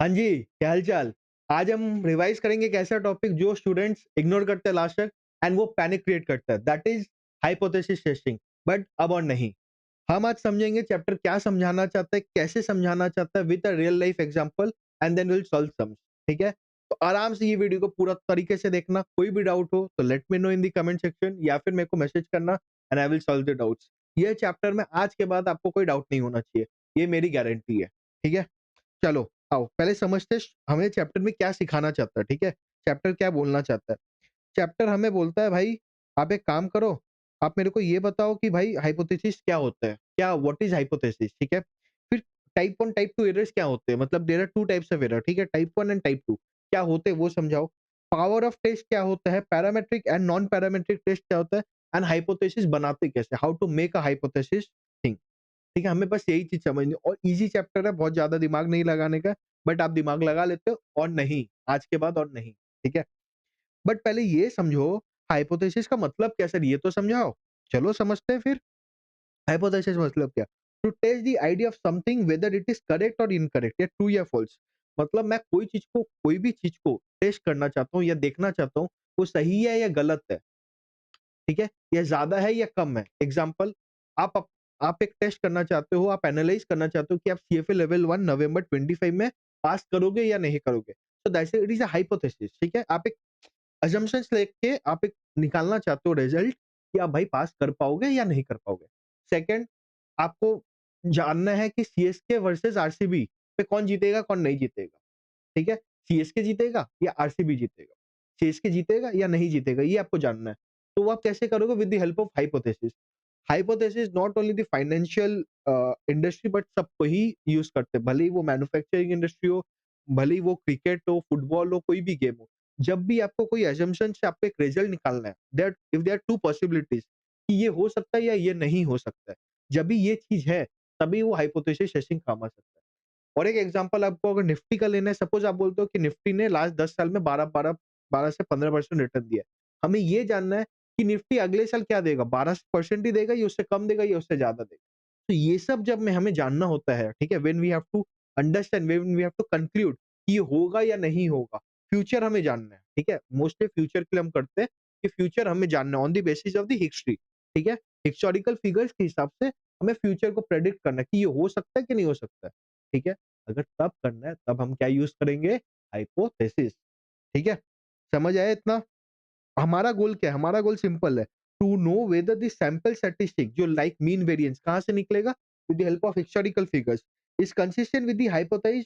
हाँ जी, क्या हाल-चाल? आज हम रिवाइज़ करेंगे एक ऐसा टॉपिक जो स्टूडेंट्स इग्नोर करते हैं लास्ट तक एंड वो पैनिक क्रिएट करता है, that is hypothesis testing. But अब और नहीं। हम आज समझेंगे चैप्टर क्या समझाना चाहता है, कैसे समझाना चाहता है with a real life example and then will solve sums, ठीक है? तो आराम से ये वीडियो को पूरा तरीके से देखना, कोई भी डाउट हो तो let me know in the comment section या फिर मेरे को मैसेज करना and I will solve the doubts. ये चैप्टर में आज के बाद आपको कोई डाउट नहीं होना चाहिए, ये मेरी गारंटी है, ठीक है? चलो, आओ पहले समझते हैं हमें चैप्टर में क्या सिखाना चाहता है, ठीक है? चैप्टर क्या बोलना चाहता है? चैप्टर हमें बोलता है भाई आप एक काम करो, आप मेरे को ये बताओ कि भाई हाइपोथेसिस क्या होता है? क्या व्हाट इज़ हाइपोथेसिस, ठीक है? फिर टाइप 1 टाइप 2 एरर्स क्या होते हैं? मतलब there are 2 types of error, ठीक है? टाइप 1 एंड टाइप 2 क्या होते हैं वो समझाओ। पावर ऑफ टेस्ट क्या होता है? Parametric and non parametric test क्या होता है? एंड हाइपोथेसिस बनाते कैसे? How to make a hypothesis thing. ठीक है, हमें बस यही चीज़ समझनी है और ईज़ी चैप्टर है, बहुत ज़्यादा दिमाग नहीं लगाने का, बट आप दिमाग लगा लेते हो और नहीं, आज के बाद और नहीं, ठीक है? बट पहले ये समझो हाइपोथेसिस का मतलब क्या सर ये तो समझाओ। चलो समझते हैं फिर, हाइपोथेसिस मतलब क्या? To test the idea of something whether it is correct और इनकरेक्ट या ट्रू या फॉल्स। मतलब मैं कोई भी चीज़ को टेस्ट करना चाहता हूँ या देखना चाहता हूँ, वो सही है या गलत है। ठीक है? या ज़्यादा है या कम है। एग्ज़ाम्पल आप एक टेस्ट करना चाहते हो, आप एनालाइज़ करना चाहते हो कि आप सीएफए लेवल 1 नवंबर 25 में पास करोगे या नहीं करोगे। तो that's it is a hypothesis, ठीक है? आप एक असम्पशन्स लेके आप एक निकालना चाहते हो रिजल्ट कि आप भाई पास कर पाओगे या नहीं कर पाओगे। सेकंड, आपको जानना है कि सीएसके वर्सेस आरसीबी पे कौन जीतेगा, कौन नहीं जीतेगा। ठीक है? सीएसके जीतेगा या आरसीबी जीतेगा? सीएसके जीतेगा या नहीं जीतेगा, ये आपको जानना है। तो वो आप कैसे करोगे? With the help of hypothesis. Hypothesis not only the financial industry but सबको ही यूज़ करते हैं। भले ही वो मैन्युफैक्चरिंग इंडस्ट्री हो, भले ही वो क्रिकेट हो, फुटबॉल हो, कोई भी गेम हो। जब भी आपको कोई असम्पशन से आपको एक रिजल्ट निकालना है, that if there are 2 possibilities कि ये हो सकता है या ये नहीं हो सकता है। जब भी ये चीज़ है, तभी वो हाइपोथेसिस टेस्टिंग काम आ सकता है। और एक एग्जांपल आपको अगर निफ्टी का लेना है, सपोज़ आप बोलते हो कि निफ्टी ने लास्ट 10 साल में 12 से 15% रिटर्न दिया है। हमें ये जानना है कि निफ्टी अगले साल क्या देगा? 12% ही देगा या उससे कम देगा या उससे ज़्यादा देगा? तो ये सब जब में हमें जानना होता है, ठीक है? When we have to understand, when we have to conclude कि ये होगा या नहीं होगा। फ्यूचर हमें जानना है, ठीक है? मोस्टली फ्यूचर के लिए हम करते हैं कि फ्यूचर हमें जानना है on the basis of the history, ठीक है? हिस्टोरिकल फिगर्स के हिसाब से हमें फ्यूचर को प्रेडिक्ट करना है कि ये हो सकता है कि नहीं हो सकता है, ठीक है? अगर तब करना है तब हम क्या यूज़ करेंगे? हाइपोथेसिस, ठीक है? समझ आया इतना? हमारा गोल क्या है? हमारा गोल सिंपल है, to know whether the sample statistic जो लाइक मीन वेरिएंस कहाँ से निकलेगा? With the help of historical figures is consistent with the hypothesis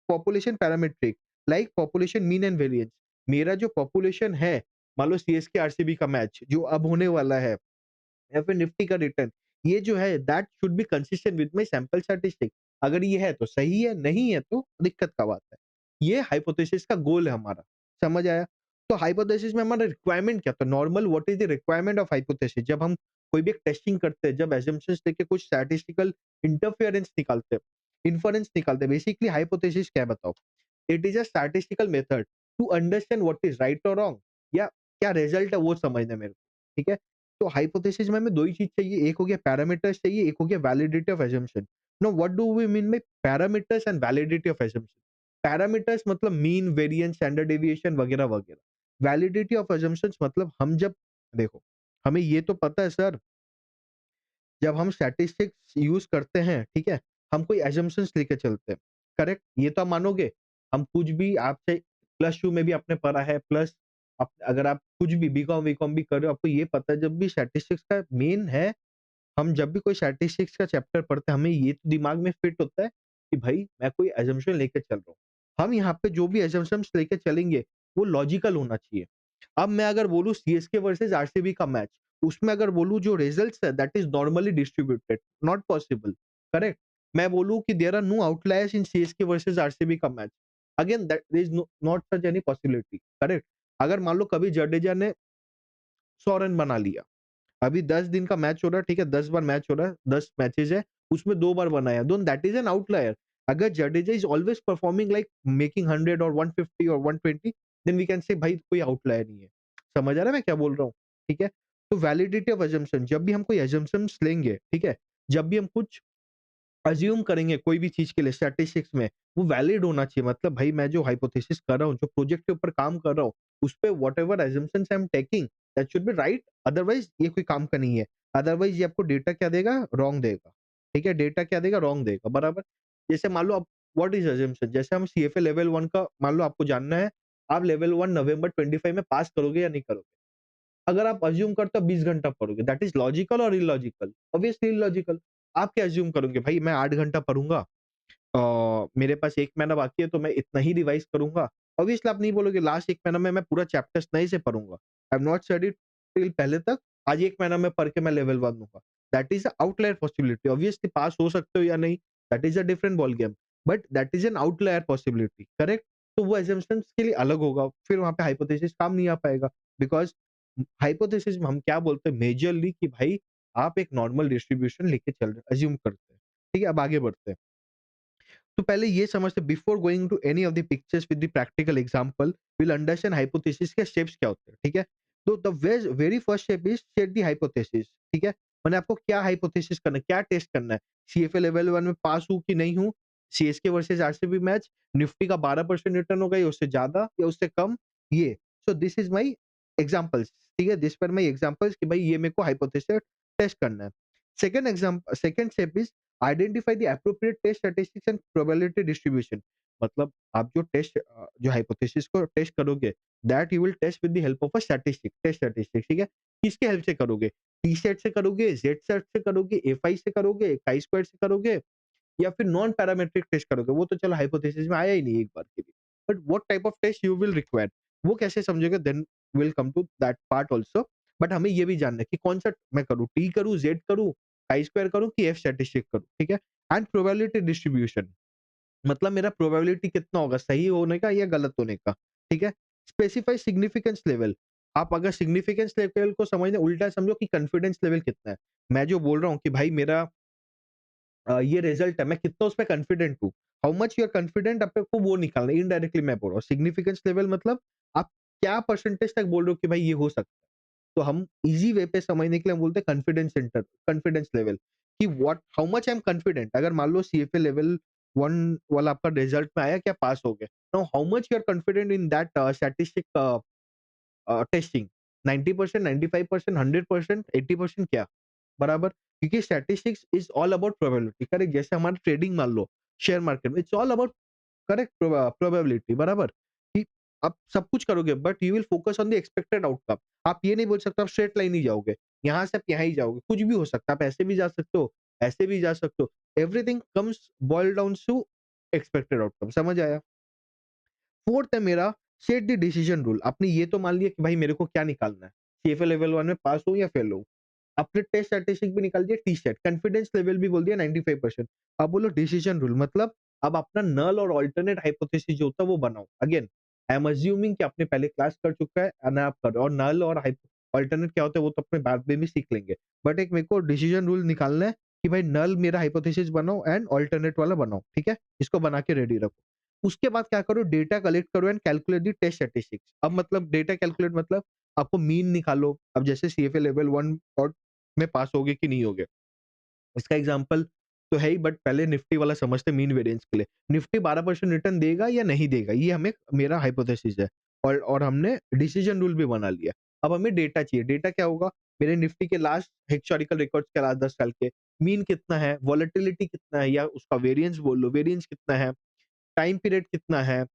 population parametric like population mean and variance. मेरा जो पॉपुलेशन है, मान लो सीएसके आरसीबी का मैच जो अब होने वाला है या फिर निफ्टी का रिटर्न, ये जो है that should be consistent with my sample statistic. अगर ये है तो सही है, नहीं है तो दिक्कत का बात है। ये हाइपोथेसिस का गोल है हमारा, समझ आया? तो हाइपोथेसिस में हमारा रिक्वायरमेंट क्या था? Normal what is the requirement of hypothesis? जब हम कोई भी एक टेस्टिंग करते हैं, जब असम्पशन्स लेके कुछ स्टैटिस्टिकल इंटरफेरेंस निकालते हैं, इन्फरेंस निकालते हैं, बेसिकली हाइपोथेसिस क्या है बताओ? It is a statistical method to understand what is right और रॉन्ग या क्या रिजल्ट है वो समझना है मेरे को, ठीक है? तो हाइपोथेसिस में हमें 2 ही चीज़ चाहिए, एक हो गया पैरामीटर्स चाहिए, एक हो गया validity of assumption. Now what do we mean by parameters and validity of assumption? Parameters मतलब मीन, वेरिएंस, स्टैंडर्ड डेविएशन वगैरह-वगैरह। वैलिडिटी ऑफ असम्पशन्स मतलब हम जब देखो, हमें ये तो पता है सर, जब हम स्टैटिस्टिक्स यूज़ करते हैं, ठीक है? हम कोई असम्पशन्स लेके चलते हैं, करेक्ट? ये तो आप मानोगे? हम कुछ भी आपसे प्लस 2 में भी आपने पढ़ा है, प्लस आप अगर आप कुछ भी बीकॉम वीकॉम भी कर रहे हो, आपको ये पता है जब भी स्टैटिस्टिक्स का मेन है, हम जब भी कोई स्टैटिस्टिक्स का चैप्टर पढ़ते हैं, हमें ये तो दिमाग में फिट होता है कि भाई मैं कोई असम्पशन लेके चल रहा हूँ। हम यहाँ पे जो भी असम्पशन्स लेके चलेंगे, वो लॉजिकल होना चाहिए। अब मैं अगर बोलूँ सीएसके वर्सेस आरसीबी का मैच, उसमें अगर बोलूँ जो रिजल्ट्स है that is normally distributed, not possible, correct? मैं बोलूँ कि there are no outliers in CSK versus RCB का match, again that there is not such any possibility, correct? अगर मान लो कभी जडेजा ने 100 रन बना लिया, अभी 10 दिन का मैच हो रहा है, ठीक है? 10 बार मैच हो रहा है, 10 मैचेज़ है, उसमें 2 बार बनाया, then that is an outlier. अगर Jadeja is always performing like making 100 और 150 और 120 देन वी कैन से भाई कोई आउटलायर नहीं है। समझ आ रहा है मैं क्या बोल रहा हूँ? ठीक है? तो वैलिडिटी ऑफ असम्पशन जब भी हम कोई असम्पशन्स लेंगे, ठीक है? जब भी हम कुछ अज़्यूम करेंगे कोई भी चीज़ के लिए स्टैटिस्टिक्स में, वो वैलिड होना चाहिए। मतलब भाई मैं जो हाइपोथेसिस कर रहा हूँ, जो प्रोजेक्ट के ऊपर काम कर रहा हूँ, उसपे whatever assumptions I am taking that should be right, otherwise ये कोई काम का नहीं है। अदरवाइज़ ये आपको डेटा क्या देगा? रॉन्ग देगा। ठीक है? डेटा क्या देगा? रॉन्ग देगा, बराबर? जैसे मान लो आप व्हाट इज़ असम्पशन? जैसे हम सीएफए लेवल 1 का मान लो आपको जानना है, आप लेवल 1 नवंबर 25 में पास करोगे या नहीं करोगे? अगर आप अज़्यूम करते हो 20 घंटा पढ़ोगे, दैट इज़ लॉजिकल और इलॉजिकल? Obviously illogical. आप क्या अज़्यूम करोगे? भाई मैं 8 घंटा पढ़ूँगा, मेरे पास 1 महीना बाकी है तो मैं इतना ही रिवाइज़ करूँगा। ऑब्वियसली आप नहीं बोलोगे लास्ट 1 महीना में मैं पूरा चैप्टर्स नए से पढ़ूँगा। I have not studied till पहले तक, आज 1 महीना में पढ़ के मैं लेवल 1 लूँगा। That is a outlier possibility. Obviously pass हो सकते हो या नहीं, that is a different ball game, but that is an outlier possibility, correct? तो वो असम्पशन्स के लिए अलग होगा, फिर वहाँ पे हाइपोथेसिस काम नहीं आ पाएगा, बिकॉज़ हाइपोथेसिस में हम क्या बोलते हैं मेजरली कि भाई आप एक नॉर्मल डिस्ट्रीब्यूशन लेके चल रहे हो, अज़्यूम करते हैं। ठीक है? अब आगे बढ़ते हैं। तो पहले ये समझते before going to any of the pictures with the practical example will understand hypothesis के स्टेप्स क्या होते हैं, ठीक है? तो the very first step is set the hypothesis, ठीक है? मैंने आपको क्या हाइपोथेसिस करना है, क्या टेस्ट करना है? सीएफए लेवल 1 में पास हूँ कि नहीं हूँ? CSK versus RCB match, Nifty का 12% रिटर्न होगा या उससे ज्यादा या उससे कम, ये। So this is my examples, ठीक है? दिस पर माय एग्जांपल्स कि भाई ये मेरे को हाइपोथेसिस टेस्ट करना है। Second step is identify the appropriate test statistics and probability distribution. मतलब आप जो जो हाइपोथेसिस को टेस्ट करोगे, that you will test with the help of a statistic, test statistic, ठीक है? किसके हेल्प से करोगे? टी सेट से करोगे, जेड सेट से करोगे, एफ आई से करोगे, काई स्क्वायर से करोगे, या फिर नॉन पैरामीट्रिक टेस्ट करोगे? वो तो चलो हाइपोथेसिस में आया ही नहीं एक बार के लिए, but what type of test you will require, वो कैसे समझोगे? Then will come to that part also. But हमें ये भी जानना है कि कौन सा मैं करूँ, टी करूँ, जेड करूँ, काई स्क्वायर करूँ कि एफ स्टैटिस्टिक करूँ, ठीक है? एंड प्रोबेबिलिटी डिस्ट्रीब्यूशन, मतलब मेरा प्रोबेबिलिटी कितना होगा सही होने का या गलत होने का, ठीक है? स्पेसिफाई सिग्निफिकेंस लेवल, आप अगर सिग्निफिकेंस लेवल को समझना उल्टा समझो कि कॉन्फिडेंस लेवल कितना है। मैं जो बोल रहा हूँ कि भाई मेरा ये रिजल्ट है, मैं कितना उसपे कॉन्फिडेंट हूँ। How much you are confident आपको वो निकालना है, इनडायरेक्टली मैं बोल रहा हूँ। सिग्निफिकेंस लेवल मतलब आप क्या परसेंटेज तक बोल रहे हो कि भाई ये हो सकता है। तो हम ईज़ी वे पे समझने के लिए हम बोलते हैं कॉन्फिडेंस लेवल कि what how much I am confident. अगर मान लो सीएफए लेवल 1 वाला आपका रिजल्ट में आया, क्या पास हो गए। Now how much you are confident in that statistic testing, 90%, 95%, 100%, 80% क्या? बराबर? क्योंकि statistics is all about probability, correct? जैसे हमारा ट्रेडिंग मान लो, शेयर मार्केट में it's all about, correct, probability, बराबर? कि आप सब कुछ करोगे but you will focus on the expected outcome. आप ये नहीं बोल सकते आप स्ट्रेट लाइन ही जाओगे, यहाँ से आप यहाँ ही जाओगे, कुछ भी हो सकता है। आप ऐसे भी जा सकते हो, ऐसे भी जा सकते हो। Everything comes boiled down to expected outcome, समझ आया? फोर्थ है मेरा सेट द डिसीजन रूल। आपने ये तो मान लिया कि भाई मेरे को क्या निकालना है, सीएफए लेवल 1 में पास हूँ या फेल हूँ। आपने टेस्ट स्टैटिस्टिक भी निकाल दिया, टी सेट, कॉन्फिडेंस लेवल भी बोल दिया 95%। अब बोलो डिसीजन रूल, मतलब अब अपना नल और अल्टरनेट हाइपोथेसिस जो होता है वो बनाओ। अगेन आई एम अज्यूमिंग कि आपने पहले क्लास कर चुका है एंड आप कर रहे हो, और नल और अल्टरनेट क्या होता है वो तो अपने बाद में भी सीख लेंगे। बट एक मेरे को डिसीजन रूल निकालना है कि भाई नल मेरा हाइपोथेसिस बनाओ एंड अल्टरनेट वाला बनाओ, ठीक है? इसको बना के रेडी रखो। उसके बाद क्या करो, डेटा कलेक्ट करो and calculate the test statistics. अब मतलब डेटा कैलकुलेट मतलब आपको मीन निकालो। अब जैसे सीएफए लेवल 1 और में पास होगे कि नहीं होगे, इसका एग्जांपल तो है ही, बट पहले निफ्टी वाला समझते हैं मीन वेरिएंस के लिए। निफ्टी 12% रिटर्न देगा या नहीं देगा, ये हमें मेरा हाइपोथेसिस है, और हमने डिसीजन रूल भी बना लिया। अब हमें डेटा चाहिए। डेटा क्या होगा? मेरे निफ्टी के लास्ट हिस्टोरिकल रिकॉर्ड्स के लास्ट 10 साल के, मीन कितना है, वोलेटिलिटी कितना है, या उसका वेरिएंस बोल लो, वेरिएंस कितना है, टाइम पीरियड कितना है।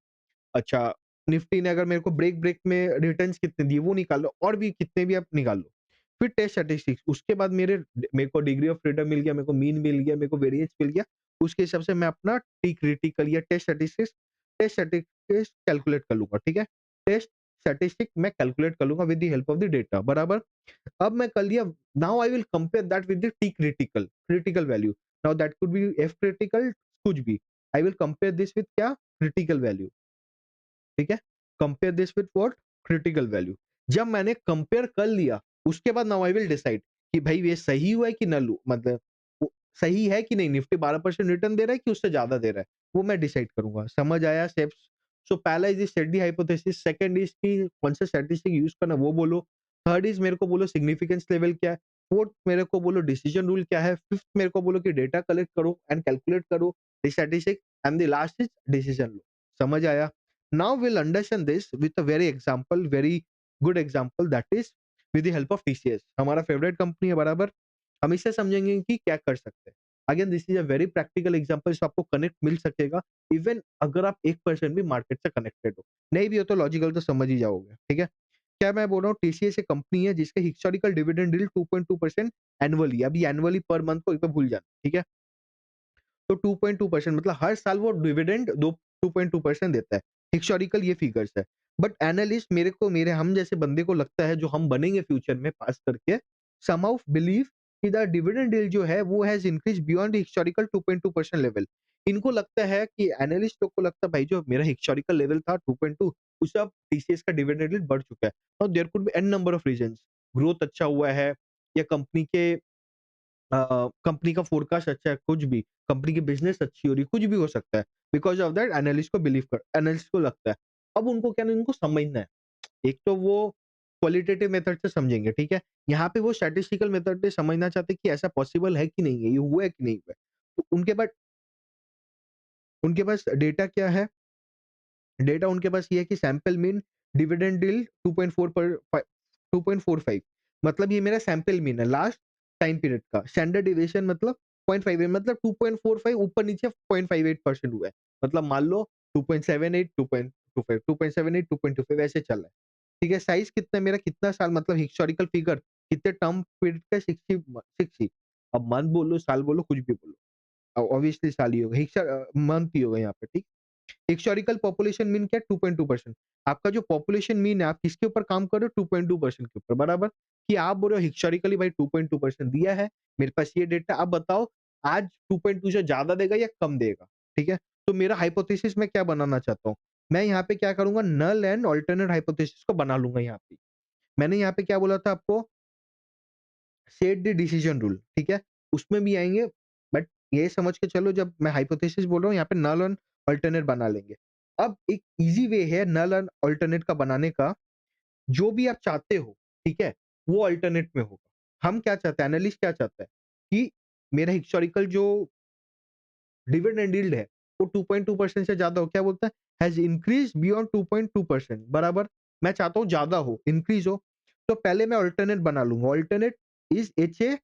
अच्छा, निफ्टी ने अगर मेरे को ब्रेक ब्रेक में रिटर्न्स कितने दिए वो निकाल लो, और भी कितने भी आप निकाल लो। फिर टेस्ट स्टैटिस्टिक्स, उसके बाद मेरे को डिग्री ऑफ फ्रीडम मिल गया, मेरे को मीन मिल गया, मेरे को वेरिएंस मिल गया। उसके हिसाब से मैं अपना टी क्रिटिकल या टेस्ट स्टैटिस्टिक्स कैलकुलेट कर लूँगा, ठीक है? टेस्ट स्टैटिस्टिक मैं कैलकुलेट कर लूँगा with the help of the data, बराबर? अब मैं कर लिया, now I will compare that with the T critical value. Now that could be F critical, कुछ भी। I will compare this with क्या? Critical value. ठीक है? Compare this with what? Critical value. जब मैंने कंपेयर कर लिया, उसके बाद नाउ आई विल डिसाइड कि भाई ये सही हुआ है कि नल मतलब वो सही है कि नहीं, निफ्टी 12% रिटर्न दे रहा है कि उससे ज्यादा दे रहा है, वो मैं डिसाइड करूंगा। समझ आया स्टेप्स? सो पहला is set the hypothesis, second is कि कौन सा स्टैटिस्टिक यूज करना वो बोलो, थर्ड इज मेरे को बोलो सिग्निफिकेंस लेवल क्या है, फोर्थ मेरे को बोलो डिसीजन रूल क्या है, फिफ्थ मेरे को बोलो कि डेटा कलेक्ट करो एंड कैलकुलेट करो the statistic, and the last is decision लो। समझ आया? Now will understand this with a very good example, that is with the help of TCS. हमारा फेवरेट कंपनी है, बराबर। हम इससे समझेंगे कि क्या कर सकते हैं। Again this is a very practical example, जो आपको कनेक्ट मिल सकेगा इवन अगर आप 1% भी मार्केट से कनेक्टेड हो। नहीं भी हो तो लॉजिकल तो समझ ही जाओगे, ठीक है? क्या मैं बोल रहा हूँ, टीसीएस एक कंपनी है जिसका हिस्टोरिकल डिविडेंड यील्ड 2.2% एनुअली, अभी एनुअली पर मंथ को एक बार भूल जाना, ठीक है? तो 2.2% मतलब हर साल वो डिविडेंड 2.2% देता है। हिस्टोरिकल ये फिगर्स है। बट एनालिस्ट मेरे हम जैसे बंदे को लगता है, जो हम बनेंगे फ्यूचर में पास करके, समहाउ बिलीव कि द डिविडेंड यील्ड जो है वो has increased beyond historical 2.2% level. इनको लगता है कि एनालिस्ट लोग को लगता है भाई जो मेरा हिस्टोरिकल लेवल था 2.2, उससे अब टीसीएस का डिविडेंड यील्ड बढ़ चुका है। और there could be an number of reasons, growth अच्छा हुआ है या कंपनी का फोरकास्ट अच्छा है, कुछ भी, कंपनी की बिज़नेस अच्छी हो रही है, कुछ भी हो सकता है। बिकॉज़ ऑफ दैट एनालिस्ट को लगता है। अब उनको क्या है, उनको समझना है। एक तो वो क्वालिटेटिव मेथड से समझेंगे, ठीक है? यहाँ पे वो स्टैटिस्टिकल मेथड से समझना चाहते हैं कि ऐसा पॉसिबल है कि नहीं है, ये हुआ है कि नहीं हुआ है। तो उनके पास डेटा क्या है? डेटा उनके पास ये है कि सैंपल मीन डिविडेंड यील्ड 2.45, मतलब ये मेरा सैंपल मीन है लास्ट टाइम पीरियड का। स्टैंडर्ड डेविएशन मतलब 0.58, मतलब 2.45 ऊपर नीचे 0.58% हुआ है। मतलब मान लो 2.78, 2.25, 2.78, 2.25 ऐसे चल रहा है। ठीक है? साइज़ कितना है मेरा, कितना साल, मतलब हिस्टोरिकल फिगर कितने टर्म पीरियड का, 60। अब मंथ बोलो, साल बोलो, कुछ भी बोलो। ऑब्वियसली साल ही होगा, मंथ ही होगा यहाँ पे, ठीक? हिस्टोरिकल पॉपुलेशन मीन क्या है? 2.2%। आपका जो पॉपुलेशन मीन है, आप किसके ऊपर काम कर रहे हो? 2.2% के ऊपर, बराबर। कि आप बोल रहे हो हिस्टोरिकली भाई 2.2% दिया है, मेरे पास ये डेटा, आप बताओ आज 2.2 से ज्यादा देगा या कम देगा? ठीक है? तो मेरा हाइपोथेसिस मैं क्या बनाना चाहता हूँ, मैं यहाँ पे क्या करूंगा, नल एंड अल्टरनेट हाइपोथेसिस को बना लूंगा यहाँ पे। मैंने यहाँ पे क्या बोला था आपको, सेट द डिसीजन रूल, ठीक है? उसमें भी आएंगे, बट ये समझ के चलो, जब मैं हाइपोथेसिस बोल रहा हूँ यहाँ पे नल एंड अल्टरनेट बना लेंगे। अब एक इजी वे है नल एंड अल्टरनेट का बनाने का, जो भी आप चाहते हो, ठीक है, वो अल्टरनेट में होगा। हम क्या चाहते हैं, एनालिस्ट क्या चाहता है कि मेरा हिस्टोरिकल जो डिविडेंड यील्ड है वो 2.2% से ज्यादा हो, क्या बोलता है, हैज इंक्रीज बियॉन्ड 2.2%, बराबर। मैं चाहता हूँ ज्यादा हो, इंक्रीज हो। तो पहले मैं अल्टरनेट बना लूंगा। Alternate is H A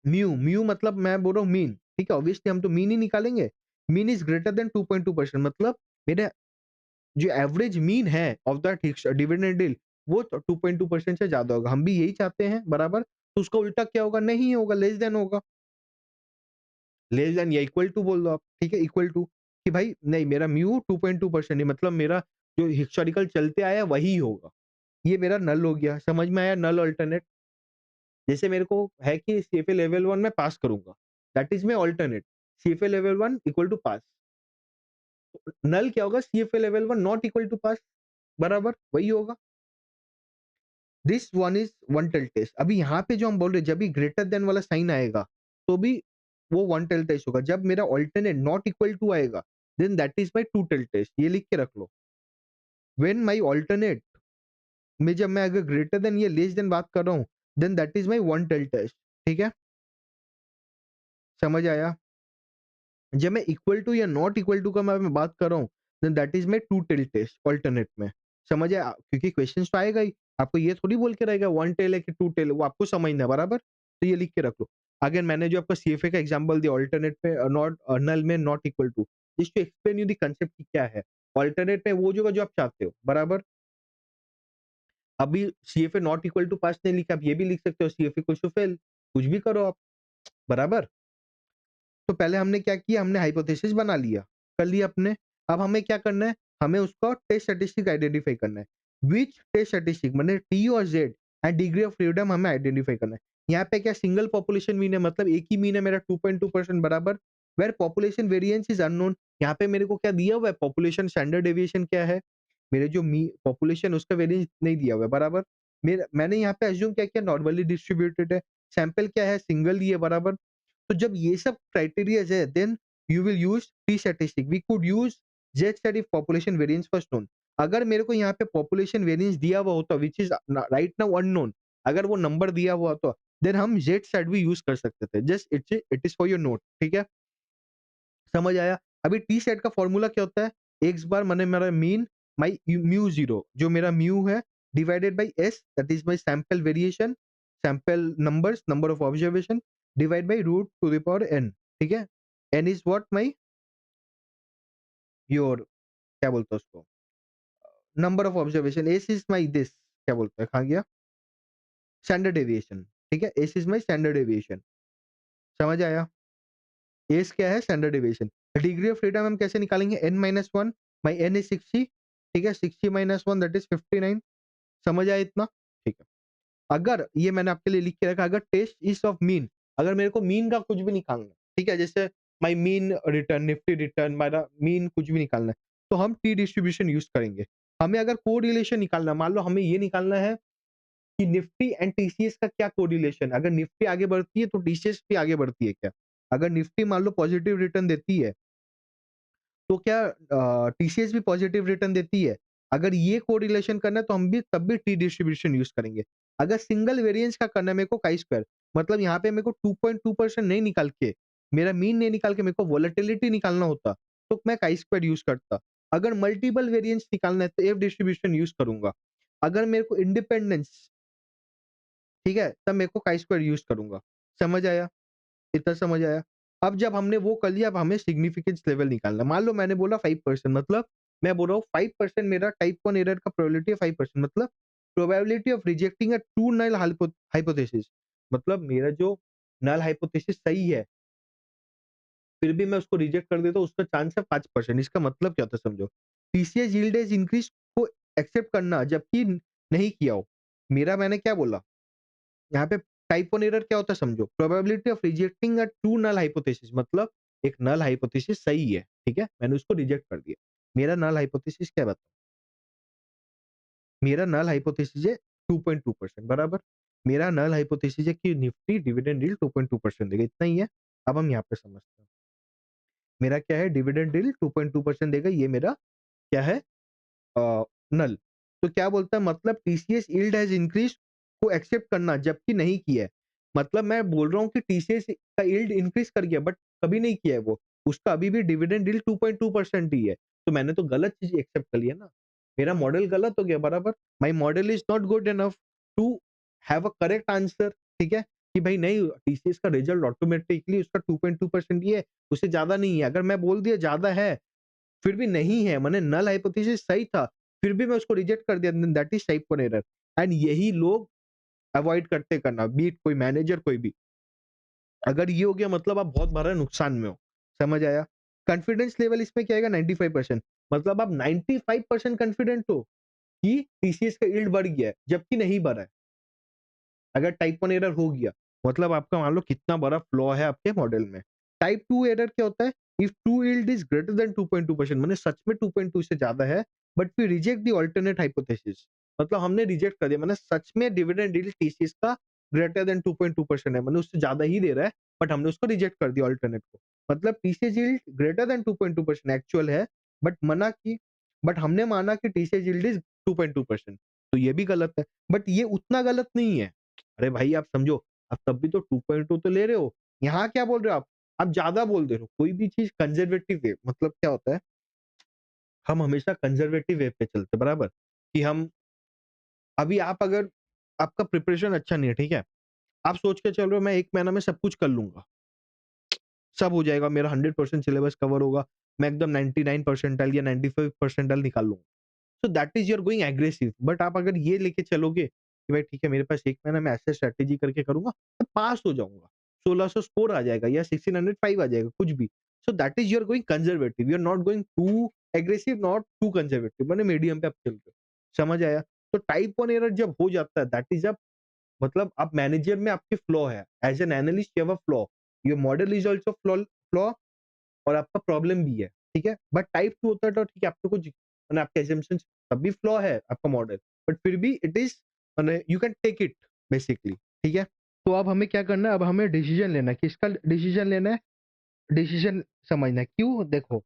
mu, mu मतलब मैं बोल रहा हूँ मीन, ठीक है? ऑब्वियसली हम तो मीन ही निकालेंगे। मीन इज ग्रेटर देन 2.2%, मतलब मेरे जो एवरेज मीन है ऑफ दैट डिविडेंड डील, वो 2.2% से ज्यादा होगा। हम भी यही चाहते हैं, बराबर। तो उसका उल्टा क्या होगा, नहीं होगा, लेस देन होगा। लेस देन या इक्वल टू बोल दो आप, ठीक है? इक्वल टू कि भाई नहीं, मेरा म्यू 2.2% ही, मतलब मेरा जो हिस्टोरिकल चलते आया वही होगा। ये मेरा नल हो गया, समझ में आया? नल अल्टरनेट। जैसे मेरे को है कि सीएफए लेवल 1 में पास करूंगा, that is my alternate. CFA level 1 equal to pass. Null क्या होगा, CFA level 1 not equal to pass, बराबर वही होगा। This one is one tail test. अभी यहाँ पे जो हम बोल रहे हैं, जब भी ग्रेटर देन वाला साइन आएगा तो भी वो वन टेल टेस्ट होगा। जब मेरा अल्टरनेट नॉट इक्वल टू आएगा, then that is my two tail test. ये लिख के रख लो। व्हेन माय अल्टरनेट में जब मैं अगर ग्रेटर देन या लेस देन बात कर रहा हूँ, then that is my one tail test, ठीक है? समझ आया? जब मैं इक्वल टू या नॉट इक्वल टू का मैं बात कर रहा हूँ, then that is my two tail test alternate में। समझ आया? क्योंकि क्वेश्चंस तो आएगा ही, आपको ये थोड़ी बोल के रहेगा वन टेल है कि टू टेल है, वो आपको समझना है, बराबर। तो ये लिख के रख लो। अगेन मैंने जो आपका सीएफए का एग्जांपल दिया, अल्टरनेट पे नॉट नल में not equal to, just to explain you the concept की क्या है। अल्टरनेट में वो जो आप चाहते हो, बराबर। अभी सीएफए नॉट इक्वल टू पास नहीं लिखा, आप ये भी लिख सकते हो सीएफए इक्वल टू फेल, कुछ भी करो आप, बराबर। तो पहले हमने क्या किया, हमने हाइपोथेसिस बना लिया, कर लिया अपने। अब हमें क्या करना है, हमें उसका टेस्ट स्टैटिस्टिक आइडेंटिफाई करना है। व्हिच टेस्ट स्टैटिस्टिक, माने टी और Z and degree of freedom हमें आइडेंटिफाई करना है। यहाँ पे क्या सिंगल पॉपुलेशन मीन है, मतलब एक ही मीन है मेरा 2.2%, बराबर। Where population variance is unknown, यहाँ पे मेरे को क्या दिया हुआ है, पॉपुलेशन स्टैंडर्ड डेविएशन क्या है, मेरे जो पॉपुलेशन उसका वेरिएंस नहीं दिया हुआ है, बराबर। मैंने यहाँ पे एज्यूम क्या किया, नॉर्मली डिस्ट्रीब्यूटेड है। सैंपल क्या है, सिंगल ही है, बराबर। तो जब ये सब क्राइटेरियाज है, then you will use T statistic. We could use Z stat if population variance first known. अगर मेरे को यहाँ पे पॉपुलेशन वेरिएंस दिया हुआ होता which is right now unknown, अगर वो नंबर दिया हुआ तो देन हम जेड सेट भी यूज कर सकते थे। Just it is for your note, ठीक है, समझ आया। अभी टी सेट का फॉर्मूला क्या होता है, एक्स बार मैंने मेरा मीन माई म्यू जीरो, जो मेरा म्यू है, divided by S, that is my sample variation, sample numbers, number of observation, divide by root to the power N, ठीक है। N is what my your, क्या बोलते हैं उसको, number of observation, S is my this, क्या बोलते हैं, कहाँ गया, स्टैंडर्ड डेविएशन, ठीक है, S is my standard deviation, समझ आया। एस क्या है, standard deviation. Degree of freedom हम कैसे निकालेंगे, n minus one, my n is 60, ठीक है, 60 माइनस वन दैट इज 59, समझ आया इतना, ठीक है। अगर ये मैंने आपके लिए लिख के रखा, अगर टेस्ट इज ऑफ मीन, अगर मेरे को मीन का कुछ भी निकालना है, ठीक है, जैसे माई मीन रिटर्न, निफ्टी रिटर्न, मेरा मीन कुछ भी निकालना है, तो हम टी डिस्ट्रीब्यूशन यूज करेंगे। हमें अगर कोरिलेशन निकालना है, मान लो हमें ये निकालना है कि निफ्टी एंड टीसीएस का क्या कोरिलेशन, अगर निफ्टी आगे बढ़ती है तो टीसीएस भी आगे बढ़ती है क्या, अगर निफ्टी मान लो पॉजिटिव रिटर्न देती है तो क्या टीसीएस भी पॉजिटिव रिटर्न देती है। अगर ये कोरिलेशन करना है तो हम भी तब भी टी डिस्ट्रीब्यूशन यूज करेंगे। अगर सिंगल वेरिएंस का करना है मेरे को काई स्क्वायर, मतलब यहाँ पे मेरे को 2.2% नहीं निकाल के, मेरा मीन नहीं निकाल के मेरे को वोलेटिलिटी निकालना होता तो मैं काई स्क्वायर यूज करता। अगर मल्टीपल वेरिएंस निकालना है तो एफ डिस्ट्रीब्यूशन यूज करूंगा। अगर मेरे को इंडिपेंडेंस, ठीक है, तब मेरे को काई स्क्वायर यूज करूंगा। समझ आया, इतना समझ आया। अब जब हमने वो कर लिया, अब हमें सिग्निफिकेंस लेवल निकालना है। मान लो मैंने बोला 5%, मतलब मैं बोल रहा हूँ 5% मेरा टाइप 1 एरर का प्रोबेबिलिटी है 5%, मतलब probability of rejecting a true null hypothesis, मतलब मेरा जो नल हाइपोथेसिस सही है फिर भी मैं उसको रिजेक्ट कर देता हूँ, उसका चांस है 5%। इसका मतलब क्या होता है समझो, टीसीएस यील्ड इज इंक्रीज को एक्सेप्ट करना जबकि नहीं किया हो। मेरा मैंने क्या बोला यहाँ पे, टाइप 1 एरर क्या होता है समझो, probability of rejecting a true null hypothesis, मतलब एक नल हाइपोथेसिस सही है, ठीक है, मैंने उसको रिजेक्ट कर दिया। मेरा नल हाइपोथेसिस क्या बताओ, मेरा नल हाइपोथेसिस है 2.2%, बराबर। मेरा नल हाइपोथेसिस है कि निफ्टी डिविडेंड यील्ड 2.2% देगा, इतना ही है। अब हम यहाँ पे समझते हैं, मेरा क्या है, डिविडेंड यील्ड 2.2% देगा, ये मेरा क्या है, नल। तो क्या बोलता है, मतलब टीसीएस यील्ड हैज इंक्रीज को एक्सेप्ट करना जबकि नहीं किया है। मतलब मैं बोल रहा हूँ कि टीसीएस का यील्ड इंक्रीज कर गया बट कभी नहीं किया है वो, उसका अभी भी डिविडेंड यील्ड 2.2% ही है। तो मैंने तो गलत चीज एक्सेप्ट कर लिया ना, मेरा मॉडल गलत हो गया, बराबर। My model is not good enough to have a correct answer, ठीक है, कि भाई नहीं, टीसीएस का रिजल्ट ऑटोमेटिकली उसका 2.2% ही है, उससे ज्यादा नहीं है। अगर मैं बोल दिया ज्यादा है फिर भी नहीं है, मैंने नल हाइपोथेसिस सही था फिर भी मैं उसको रिजेक्ट कर दिया, that is type 1 error. And यही लोग अवॉइड करते करना, बीट कोई मैनेजर कोई भी। अगर ये हो गया मतलब आप बहुत बड़ा नुकसान में हो, समझ आया। कॉन्फिडेंस लेवल इसमें क्या आएगा, 95%, मतलब आप 95% कॉन्फिडेंट हो कि टीसीएस का यील्ड बढ़ गया है जबकि नहीं बढ़ा है। अगर टाइप 1 एरर हो गया मतलब आपका मान लो कितना बड़ा फ्लॉ है आपके मॉडल में। टाइप 2 एरर क्या होता है, if true yield is greater than 2.2%, माने सच में 2.2 से ज्यादा है but we reject the alternate hypothesis, मतलब हमने रिजेक्ट कर दिया, माने सच में डिविडेंड यील्ड टीसीएस का ग्रेटर देन 2.2% है, माने उससे ज्यादा ही दे रहा है बट हमने उसको रिजेक्ट कर दिया अल्टरनेट को। मतलब TCS yield greater than 2.2% actual है बट मना की, बट हमने माना कि टीसीएस यील्ड इज 2.2%, तो ये भी गलत है। बट ये उतना गलत नहीं है। अरे भाई आप समझो, आप तब भी तो 2.2 तो ले रहे हो, यहाँ क्या बोल रहे हो आप ज्यादा बोल दे रहे हो। कोई भी चीज कंजर्वेटिव वे, मतलब क्या होता है, हम हमेशा कंजर्वेटिव वे पे चलते बराबर, कि हम अभी आप अगर आपका प्रिपरेशन अच्छा नहीं है, ठीक है, आप सोच के चल रहे हो मैं 1 महीना में सब कुछ कर लूंगा, सब हो जाएगा, मेरा 100% सिलेबस कवर होगा, मैं एकदम 99 परसेंटाइल या 95 परसेंटाइल निकाल लूंगा। सो that is your going aggressive. But आप अगर ये लेके चलोगे कि भाई ठीक है मेरे पास 1 महीना में ऐसे स्ट्रेटेजी करके करूंगा, मैं पास हो जाऊंगा, 1600 स्कोर आ जाएगा या 1605 आ जाएगा, कुछ भी। So that is your going conservative, you are not going too aggressive, not too conservative, मैंने मीडियम पे आप चल रहे हो, समझ आया। तो टाइप 1 एरर जब हो जाता है दैट इज, मतलब आप मैनेजर में आपके फ्लॉ है, as an analyst you have a flaw, your model is also flaw flaw और आपका प्रॉब्लम भी है, ठीक है। बट टाइप 2 होता है तो ठीक है, आपको कुछ मैंने आपके assumptions तब भी फ्लॉ है आपका मॉडल, बट फिर भी इट इज मैंने you can take it basically, ठीक है। तो अब हमें क्या करना है, अब हमें डिसीजन लेना है, किसका डिसीजन लेना है, डिसीजन समझना है। क्यों, देखो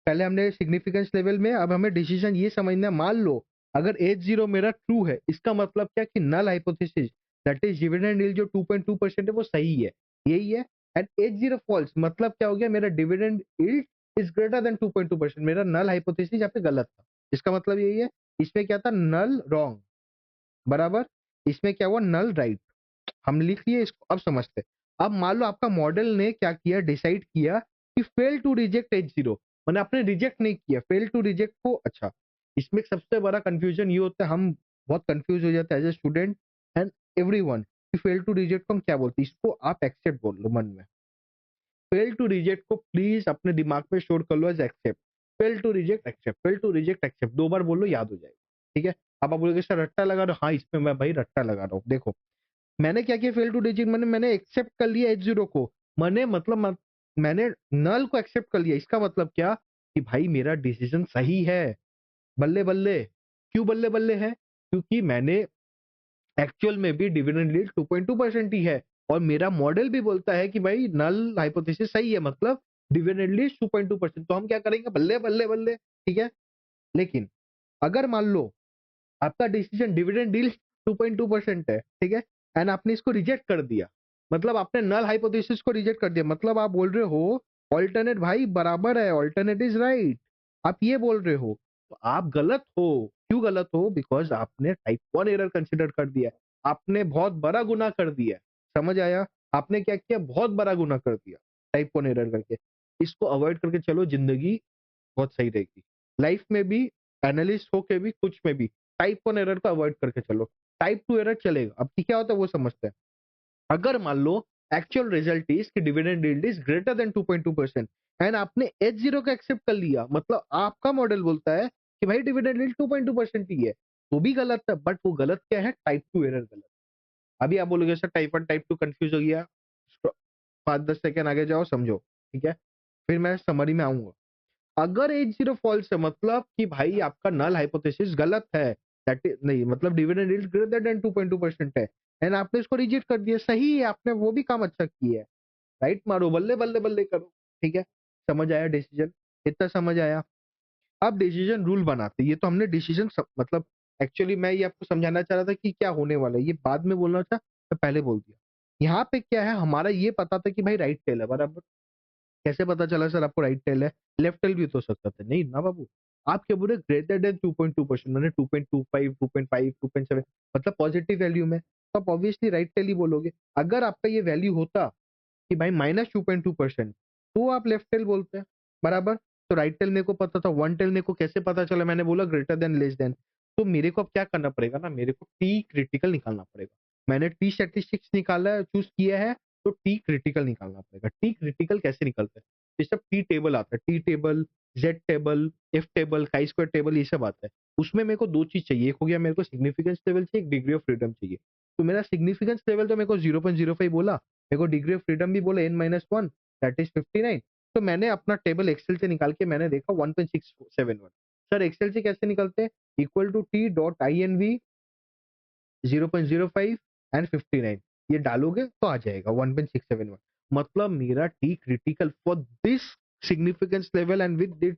पहले हमने सिग्निफिकेंस लेवल में, अब हमें डिसीजन ये समझना है, मान लो अगर एच जीरो मेरा ट्रू है इसका मतलब क्या कि null hypothesis that is dividend yield जो 2.2% है वो सही है, यही है। एंड H0 फॉल्स मतलब क्या हो गया, मेरा dividend yield is greater than 2.2%, मेरा नल हाइपोथेसिस यहाँ पे गलत था। इसका मतलब यही है, इसमें क्या था, नल रॉन्ग, बराबर, इसमें क्या हुआ, नल राइट। हम लिख लिए इसको, अब समझते। अब मान लो आपका मॉडल ने क्या किया, डिसाइड किया कि फेल टू रिजेक्ट H0, मैंने आपने रिजेक्ट नहीं किया, फेल टू रिजेक्ट को। अच्छा, इसमें सबसे बड़ा कंफ्यूजन ये होता है, हम बहुत कंफ्यूज हो जाते हैं as a student and everyone कि फेल टू रिजेक्ट को हम क्या बोलते हैं। इसको आप एक्सेप्ट बोल लो मन में। फेल टू रिजेक्ट को प्लीज अपने दिमाग में स्टोर कर लो as accept. Fail to reject accept, fail to reject accept, 2 बार बोल लो, याद हो जाएगा। ठीक है। अब आप बोलोगे सर रट्टा लगा रहा हूँ, हाँ इसमें मैं भाई रट्टा लगा रहा हूँ। देखो मैंने क्या किया, फेल टू रिजेक्ट मैंने एक्सेप्ट कर लिया H0 को, मैंने नल को एक्सेप्ट कर लिया। इसका मतलब क्या कि भाई मेरा डिसीजन सही है, बल्ले बल्ले। क्यों बल्ले बल्ले है, क्योंकि मैंने एक्चुअल में भी डिविडेंड यील्ड 2.2% ही है, और मेरा मॉडल भी बोलता है कि भाई नल हाइपोथेसिस सही है, मतलब डिविडेंड यील्ड 2.2%, तो हम क्या करेंगे, बल्ले बल्ले बल्ले। ठीक है। लेकिन अगर मान लो आपका डिसीजन डिविडेंड यील्ड 2.2% है, ठीक है, एंड आपने इसको रिजेक्ट कर दिया, मतलब आपने नल हाइपोथेसिस को रिजेक्ट कर दिया, मतलब आप बोल रहे हो ऑल्टरनेट भाई बराबर है, ऑल्टरनेट इज राइट, आप ये बोल रहे हो, तो आप गलत हो। क्यों गलत हो, बिकॉज आपने टाइप 1 एरर कंसिडर कर दिया, आपने बहुत बड़ा गुनाह कर दिया। समझ आया, आपने क्या किया, बहुत बड़ा गुनाह कर दिया टाइप 1 एरर करके। इसको अवॉइड करके चलो, जिंदगी बहुत सही रहेगी, लाइफ में भी, एनालिस्ट होके भी, कुछ में भी टाइप 1 एरर को अवॉइड करके चलो। टाइप 2 एरर चलेगा। अब क्या होता है वो समझते हैं। अगर मान लो एक्चुअल रिजल्ट इज कि dividend yield is greater than 2.2% and आपने H0 को एक्सेप्ट कर लिया, मतलब आपका मॉडल बोलता है कि भाई डिविडेंड यील्ड 2.2% ही है, तो भी गलत है। बट वो गलत क्या है, टाइप 2 एरर गलत। अभी आप बोलोगे सर टाइप 1 टाइप 2 कंफ्यूज हो गया, 5-10 सेकेंड आगे जाओ, समझो। ठीक है, फिर मैं समरी में आऊंगा। अगर H0 फॉल्स है, मतलब कि भाई आपका नल हाइपोथेसिस गलत है, दैट इज नहीं, मतलब डिविडेंड यील्ड ग्रेटर देन 2.2% है, एंड आपने इसको रिजेक्ट कर दिया, सही है, आपने वो भी काम अच्छा किया है, राइट मारो, बल्ले बल्ले बल्ले करो। ठीक है, समझ आया डिसीजन, इतना समझ आया। अब डिसीजन रूल बनाते, ये तो हमने डिसीजन मतलब एक्चुअली मैं ये आपको समझाना चाह रहा था कि क्या होने वाला है, ये बाद में बोलना था, मैं पहले बोल दिया। यहाँ पे क्या है, हमारा ये पता था कि भाई राइट टेल है, बराबर। कैसे पता चला सर आपको राइट टेल है, लेफ्ट टेल भी तो हो सकता था, नहीं ना बाबू। आप क्या बोले, ग्रेटर देन 2.2%, मैंने 2.25, 2.5, 2.7, मतलब पॉजिटिव वैल्यू में, तो आप ऑब्वियसली राइट टेल ही बोलोगे। अगर आपका ये वैल्यू होता कि भाई -2.2%, तो आप लेफ्ट टेल बोलते हैं, बराबर। तो राइट टेल मेरे को पता था, वन टेल मेरे को कैसे पता चला, मैंने बोला ग्रेटर देन लेस देन। तो मेरे को अब क्या करना पड़ेगा ना, मेरे को टी क्रिटिकल निकालना पड़ेगा। मैंने टी स्टैटिस्टिक्स निकाला है, चूज किया है, तो टी क्रिटिकल निकालना पड़ेगा। टी क्रिटिकल कैसे निकलता है, ये सब टी टेबल आता है, tea table, Z table, F table, chi square table, ये सब आता है। उसमें मेरे को दो चीज चाहिए, एक हो गया मेरे को सिग्निफिकेंस लेवल चाहिए, एक डिग्री ऑफ फ्रीडम चाहिए। तो मेरा सिग्निफिकेंस लेवल तो मेरे को 0.05 बोला, मेरे को डिग्री ऑफ फ्रीडम भी बोला n-1, दैट इज 59। तो मैंने अपना टेबल एक्सेल से निकाल के मैंने देखा 1.671। सर एक्सेल से कैसे निकलते हैं, equal to T dot I N V 0.05 and 59, ये डालोगे तो आ जाएगा 1.671। मतलब मेरा T critical for this significance level and with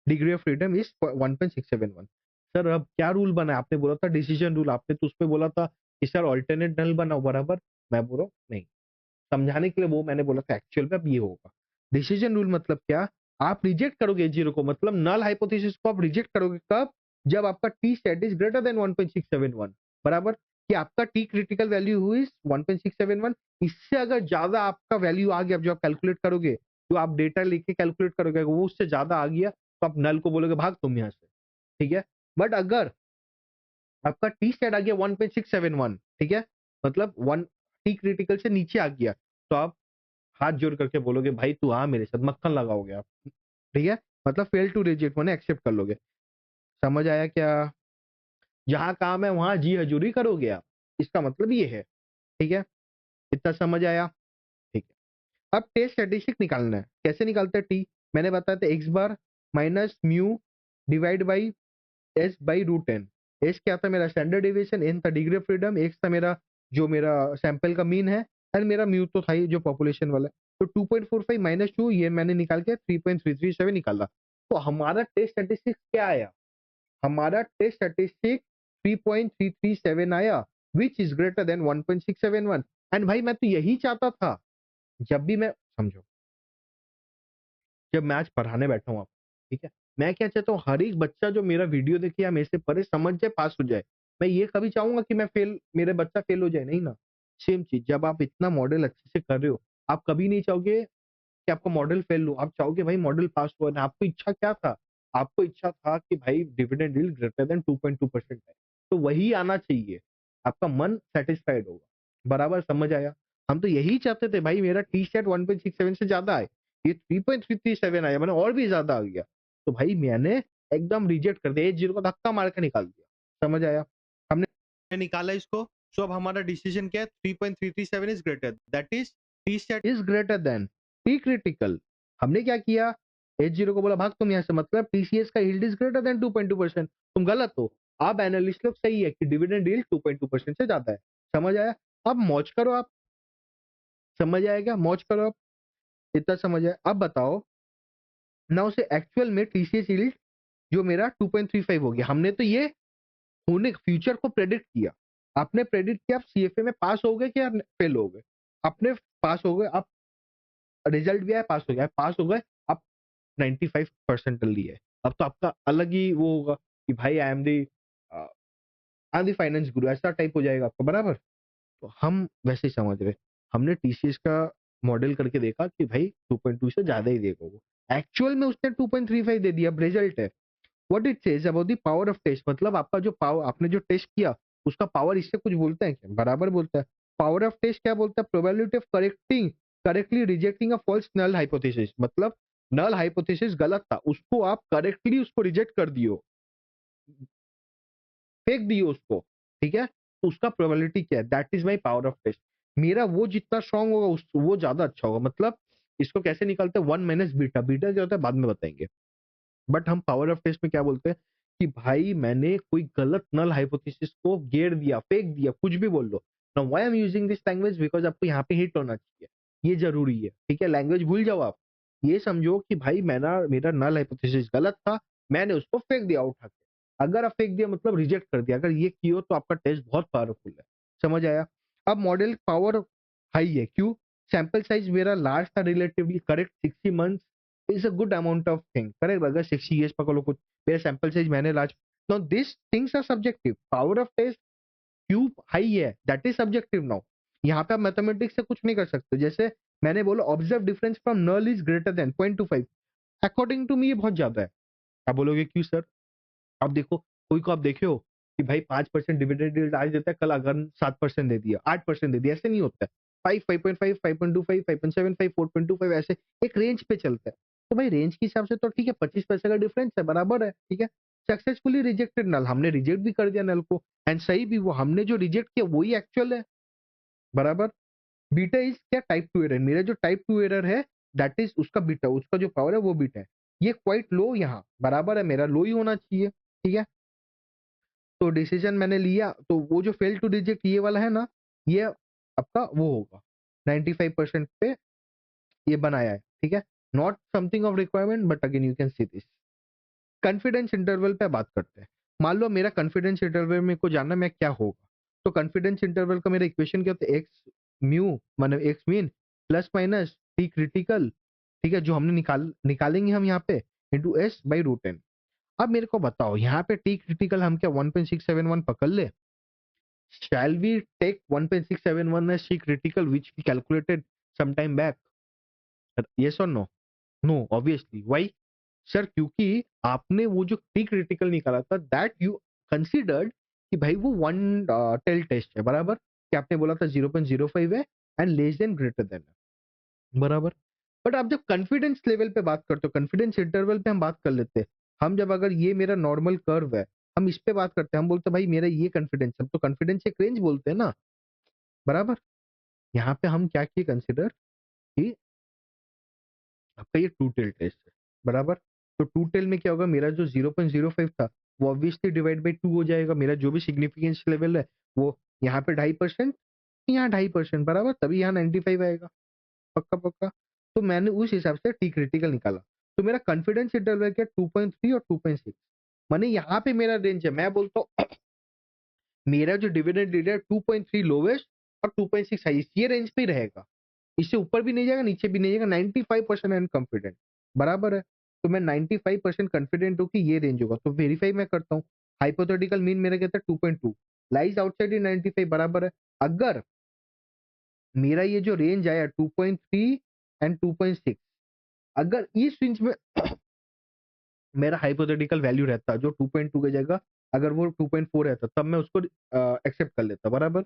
degree of freedom is 1.671। Sir अब क्या रूल बना है, आपने बोला था डिसीजन रूल, आपने तो उसमें बोला था कि सर ऑल्टरनेट नल बनाओ, बराबर। मैं बोल रहा हूँ नहीं, समझाने के लिए वो मैंने बोला था, एक्चुअल में अब ये होगा। डिसीजन रूल मतलब क्या, आप रिजेक्ट करोगे H0 को, मतलब नल हाइपोथेसिस को आप रिजेक्ट करोगे कब, जब आपका T state is greater then 1.671, बराबर। कि आपका टी क्रिटिकल वैल्यू हुई 1.671, इससे अगर ज्यादा आपका वैल्यू आ गया, जो आप कैलकुलेट करोगे, जो आप डेटा लेके कैलकुलेट करोगे, वो उससे ज्यादा आ गया, तो आप नल को बोलोगे भाग तुम यहाँ से। ठीक है। बट अगर आपका टी स्टेट आ गया 1.671, ठीक है, मतलब वन टी क्रिटिकल से नीचे आ गया, तो आप हाथ जोड़ करके बोलोगे भाई तू आ मेरे साथ, मक्खन लगाओगे आप। ठीक है, मतलब फेल टू रिजेक्ट मैंने एक्सेप्ट कर लोगे। समझ आया क्या, जहां काम है वहां जी हजूरी करोगे आप, इसका मतलब ये है। ठीक है, इतना समझ आया। ठीक है, अब टेस्ट स्टैटिस्टिक निकालना है, कैसे निकालते हैं टी, मैंने बताया था X bar minus mu divide by S by root N. S क्या था, मेरा स्टैंडर्ड डेविएशन, एन था डिग्री ऑफ फ्रीडम, एक्स था मेरा जो मेरा सैंपल का मीन है, एंड मेरा म्यू तो था ही जो पॉपुलेशन वाला। तो 2.45 माइनस 2, ये मैंने निकाल के 3.337 निकाला। तो हमारा टेस्ट स्टैटिस्टिक्स क्या आया, हमारा टेस्ट स्टैटिस्टिक 3.337 आया। Which is greater then 1.671। And भाई मैं तो यही चाहता था, जब भी मैं समझो, जब मैं आज पढ़ाने बैठा हूँ आप, ठीक है, मैं क्या चाहता हूँ, हर एक बच्चा जो मेरा वीडियो देखे या मेरे से पढ़े समझ जाए, पास हो जाए। मैं ये कभी चाहूंगा कि मैं फेल, मेरे बच्चा फेल हो जाए, नहीं ना। सेम चीज, जब आप इतना मॉडल अच्छे से कर रहे हो, आप कभी नहीं चाहोगे कि आपका मॉडल फेल हो, आप चाहोगे भाई मॉडल पास हुआ ना। आपको इच्छा क्या था? आपको इच्छा था कि भाई डिविडेंड यील्ड ग्रेटर देन 2.2% है, तो वही आना चाहिए, आपका मन सेटिस्फाइड होगा। बराबर समझ आया? हम तो यही चाहते थे भाई, मेरा टी सेट 1.67 से ज्यादा आए, ये 3.337 आया, मैंने और भी ज्यादा आ गया, तो भाई मैंने एकदम रिजेक्ट कर दिया, एज जीरो का धक्का मार के निकाल दिया। समझ आया? हमने निकाला इसको, सो अब हमारा डिसीजन क्या है? 3.337 is greater, that is T stat is greater then T critical. हमने क्या किया, एच जीरो को बोला भाग तुम यहाँ से, मतलब टीसीएस का यील्ड इज ग्रेटर देन 2.2%। तुम गलत हो, अब एनालिस्ट लोग सही है कि डिविडेंड यील्ड 2.2% से ज्यादा है। समझ आया? अब मौज करो आप, समझ आएगा, मौज करो आप, इतना समझ आया। अब बताओ ना, उसे एक्चुअल में टीसीएस यील्ड जो मेरा 2.35 हो गया, हमने तो ये होने फ्यूचर को प्रेडिक्ट किया। आपने प्रेडिक्ट किया, आप सीएफए में पास हो गए क्या फेल हो गए? आपने पास हो गए, आप रिजल्ट भी आया, पास हो गया, पास हो गए, आप 95% लिए। अब तो आपका अलग ही वो होगा कि भाई आई एम दी फाइनेंस गुरु, ऐसा टाइप हो जाएगा आपका। बराबर? तो हम वैसे ही समझ रहे, हमने टीसीएस का मॉडल करके देखा कि भाई 2.2 से ज्यादा ही देगा वो, एक्चुअल में उसने 2.35 दे दिया। अब रिजल्ट है, what it says about the power of test, मतलब आपका जो पावर, आपने जो टेस्ट किया उसका पावर इससे कुछ बोलता है क्या? बराबर बोलता है। पावर ऑफ टेस्ट क्या बोलता है? Probability of correctly rejecting a false null hypothesis, मतलब नल हाइपोथेसिस गलत था, उसको आप करेक्टली उसको रिजेक्ट कर दियो, फेंक दियो उसको, ठीक है, तो उसका प्रोबेबिलिटी क्या है? That is my power of test. मेरा वो जितना स्ट्रांग होगा वो ज्यादा अच्छा होगा। मतलब इसको कैसे निकालते हैं? 1 - बीटा, बीटा क्या होता है बाद में बताएंगे। बट हम पावर ऑफ टेस्ट में क्या बोलते हैं कि भाई मैंने कोई गलत नल हाइपोथेसिस को गेड़ दिया, फेंक दिया, कुछ भी बोल लो। Now why I am using this language, because आपको यहाँ पे हिट होना चाहिए, ये जरूरी है, ठीक है। लैंग्वेज भूल जाओ आप, ये समझो कि भाई मेरा नल हाइपोथेसिस गलत था, मैंने उसको फेंक दिया उठा के। अगर आप फेंक दिया मतलब रिजेक्ट कर दिया, अगर ये किया तो आपका टेस्ट बहुत पावरफुल है। समझ आया? अब मॉडल पावर हाई है, क्यों? सैंपल साइज मेरा लार्ज था relatively, correct, 60 month is a good amount of thing, correct? अगर 60 years पकड़ लो कुछ, मेरा सैंपल साइज मैंने large. Now this things are subjective, power of test क्यूब हाई है, दैट इज सब्जेक्टिव। नाउ यहाँ पे आप मैथमेटिक्स से कुछ नहीं कर सकते। जैसे मैंने बोला observe difference from null is greater than 0.25, according to me ये बहुत ज्यादा है। आप बोलोगे क्यों सर? आप देखो, कोई को आप देखे हो कि भाई 5% डिविडेंड यील्ड आज देता है, कल अगर 7% दे दिया, 8% दे दिया, ऐसे नहीं होता है। 5.5, 5.25, 5.75, 4.25, ऐसे एक रेंज पे चलता है। तो भाई रेंज के हिसाब से तो ठीक है, 25 पैसे का डिफरेंस है, बराबर है, ठीक है। सक्सेसफुली रिजेक्टेड नल, हमने रिजेक्ट भी कर दिया नल को, एंड सही भी, वो हमने जो रिजेक्ट किया वही एक्चुअल है। बराबर? बीटा इज क्या? Type 2 error. मेरा जो टाइप 2 एरर है दैट इज उसका बीटा, उसका जो पावर है वो बीटा है। ये क्वाइट लो यहाँ, बराबर है, मेरा लो ही होना चाहिए, ठीक है। तो डिसीजन मैंने लिया, तो वो जो फेल टू रिजेक्ट ये वाला है ना, ये आपका वो होगा 95% पे ये बनाया है, ठीक है। Not something of requirement, but again you can see this. Confidence interval पे बात करते हैं। मान लो मेरा कॉन्फिडेंस इंटरवल में को जानना मैं क्या होगा, तो कॉन्फिडेंस इंटरवल का मेरा इक्वेशन क्या होता है? एक्स म्यू माने X mean plus minus T critical, ठीक है, जो हमने निकालेंगे हम यहाँ पे, into S by root N. अब मेरे को बताओ यहाँ पे टी क्रिटिकल हम क्या 1.671 पकड़ ले? Shall we take 1.671 as C critical, which we calculated some time back? Yes or no? No, obviously. Why? Sir क्योंकि आपने वो जो टी क्रिटिकल निकाला था, दैट यू कंसिडर्ड कि भाई वो वन टेल टेस्ट है, बराबर? कि आपने बोला था 0.05 है and less than greater than है, बराबर? बट आप जब कॉन्फिडेंस लेवल पे बात करते हो, कॉन्फिडेंस इंटरवल पे हम बात कर लेते हैं। हम जब अगर ये मेरा नॉर्मल कर्व है, हम इस पे बात करते हैं, हम बोलते हैं भाई मेरा ये कॉन्फिडेंस, हम तो कॉन्फिडेंस एक रेंज बोलते हैं ना, बराबर? यहाँ पे हम क्या किए कंसिडर कि आपका ये टू टेल टेस्ट है, बराबर? तो टू टेल में क्या होगा, मेरा जो 0.05 था वो ऑब्वियसली डिवाइड बाई 2 हो जाएगा। मेरा जो भी सिग्निफिकेंस लेवल है वो यहाँ पे 2.5%, यहाँ 2.5%, बराबर, तभी यहाँ 95 आएगा, पक्का पक्का। तो मैंने उस हिसाब से टी क्रिटिकल निकाला। तो मेरा कॉन्फिडेंस इंटरवल क्या, 2.3 और 2.6, माने यहाँ पे मेरा रेंज है। मैं बोलता हूँ मेरा जो डिविडेंड यील्ड है 2.3 लोवेस्ट और 2.6 हाईएस्ट, ये रेंज पे ही रहेगा। इससे ऊपर भी नहीं जाएगा, नीचे भी नहीं जाएगा। 95% आई एम कॉन्फिडेंट, बराबर है। तो मैं 95% कॉन्फिडेंट हूँ कि ये रेंज होगा, तो वेरीफाई मैं करता हूँ। हाइपोथेटिकल मीन मेरा कहता है 2.2 लाइज आउटसाइड इन 95, बराबर है। अगर मेरा ये जो रेंज आया 2.3 एंड 2.6, अगर इस रेंज में मेरा हाइपोथेटिकल वैल्यू रहता जो 2.2 की जगह अगर वो 2.4 रहता, तब मैं उसको एक्सेप्ट कर लेता, बराबर।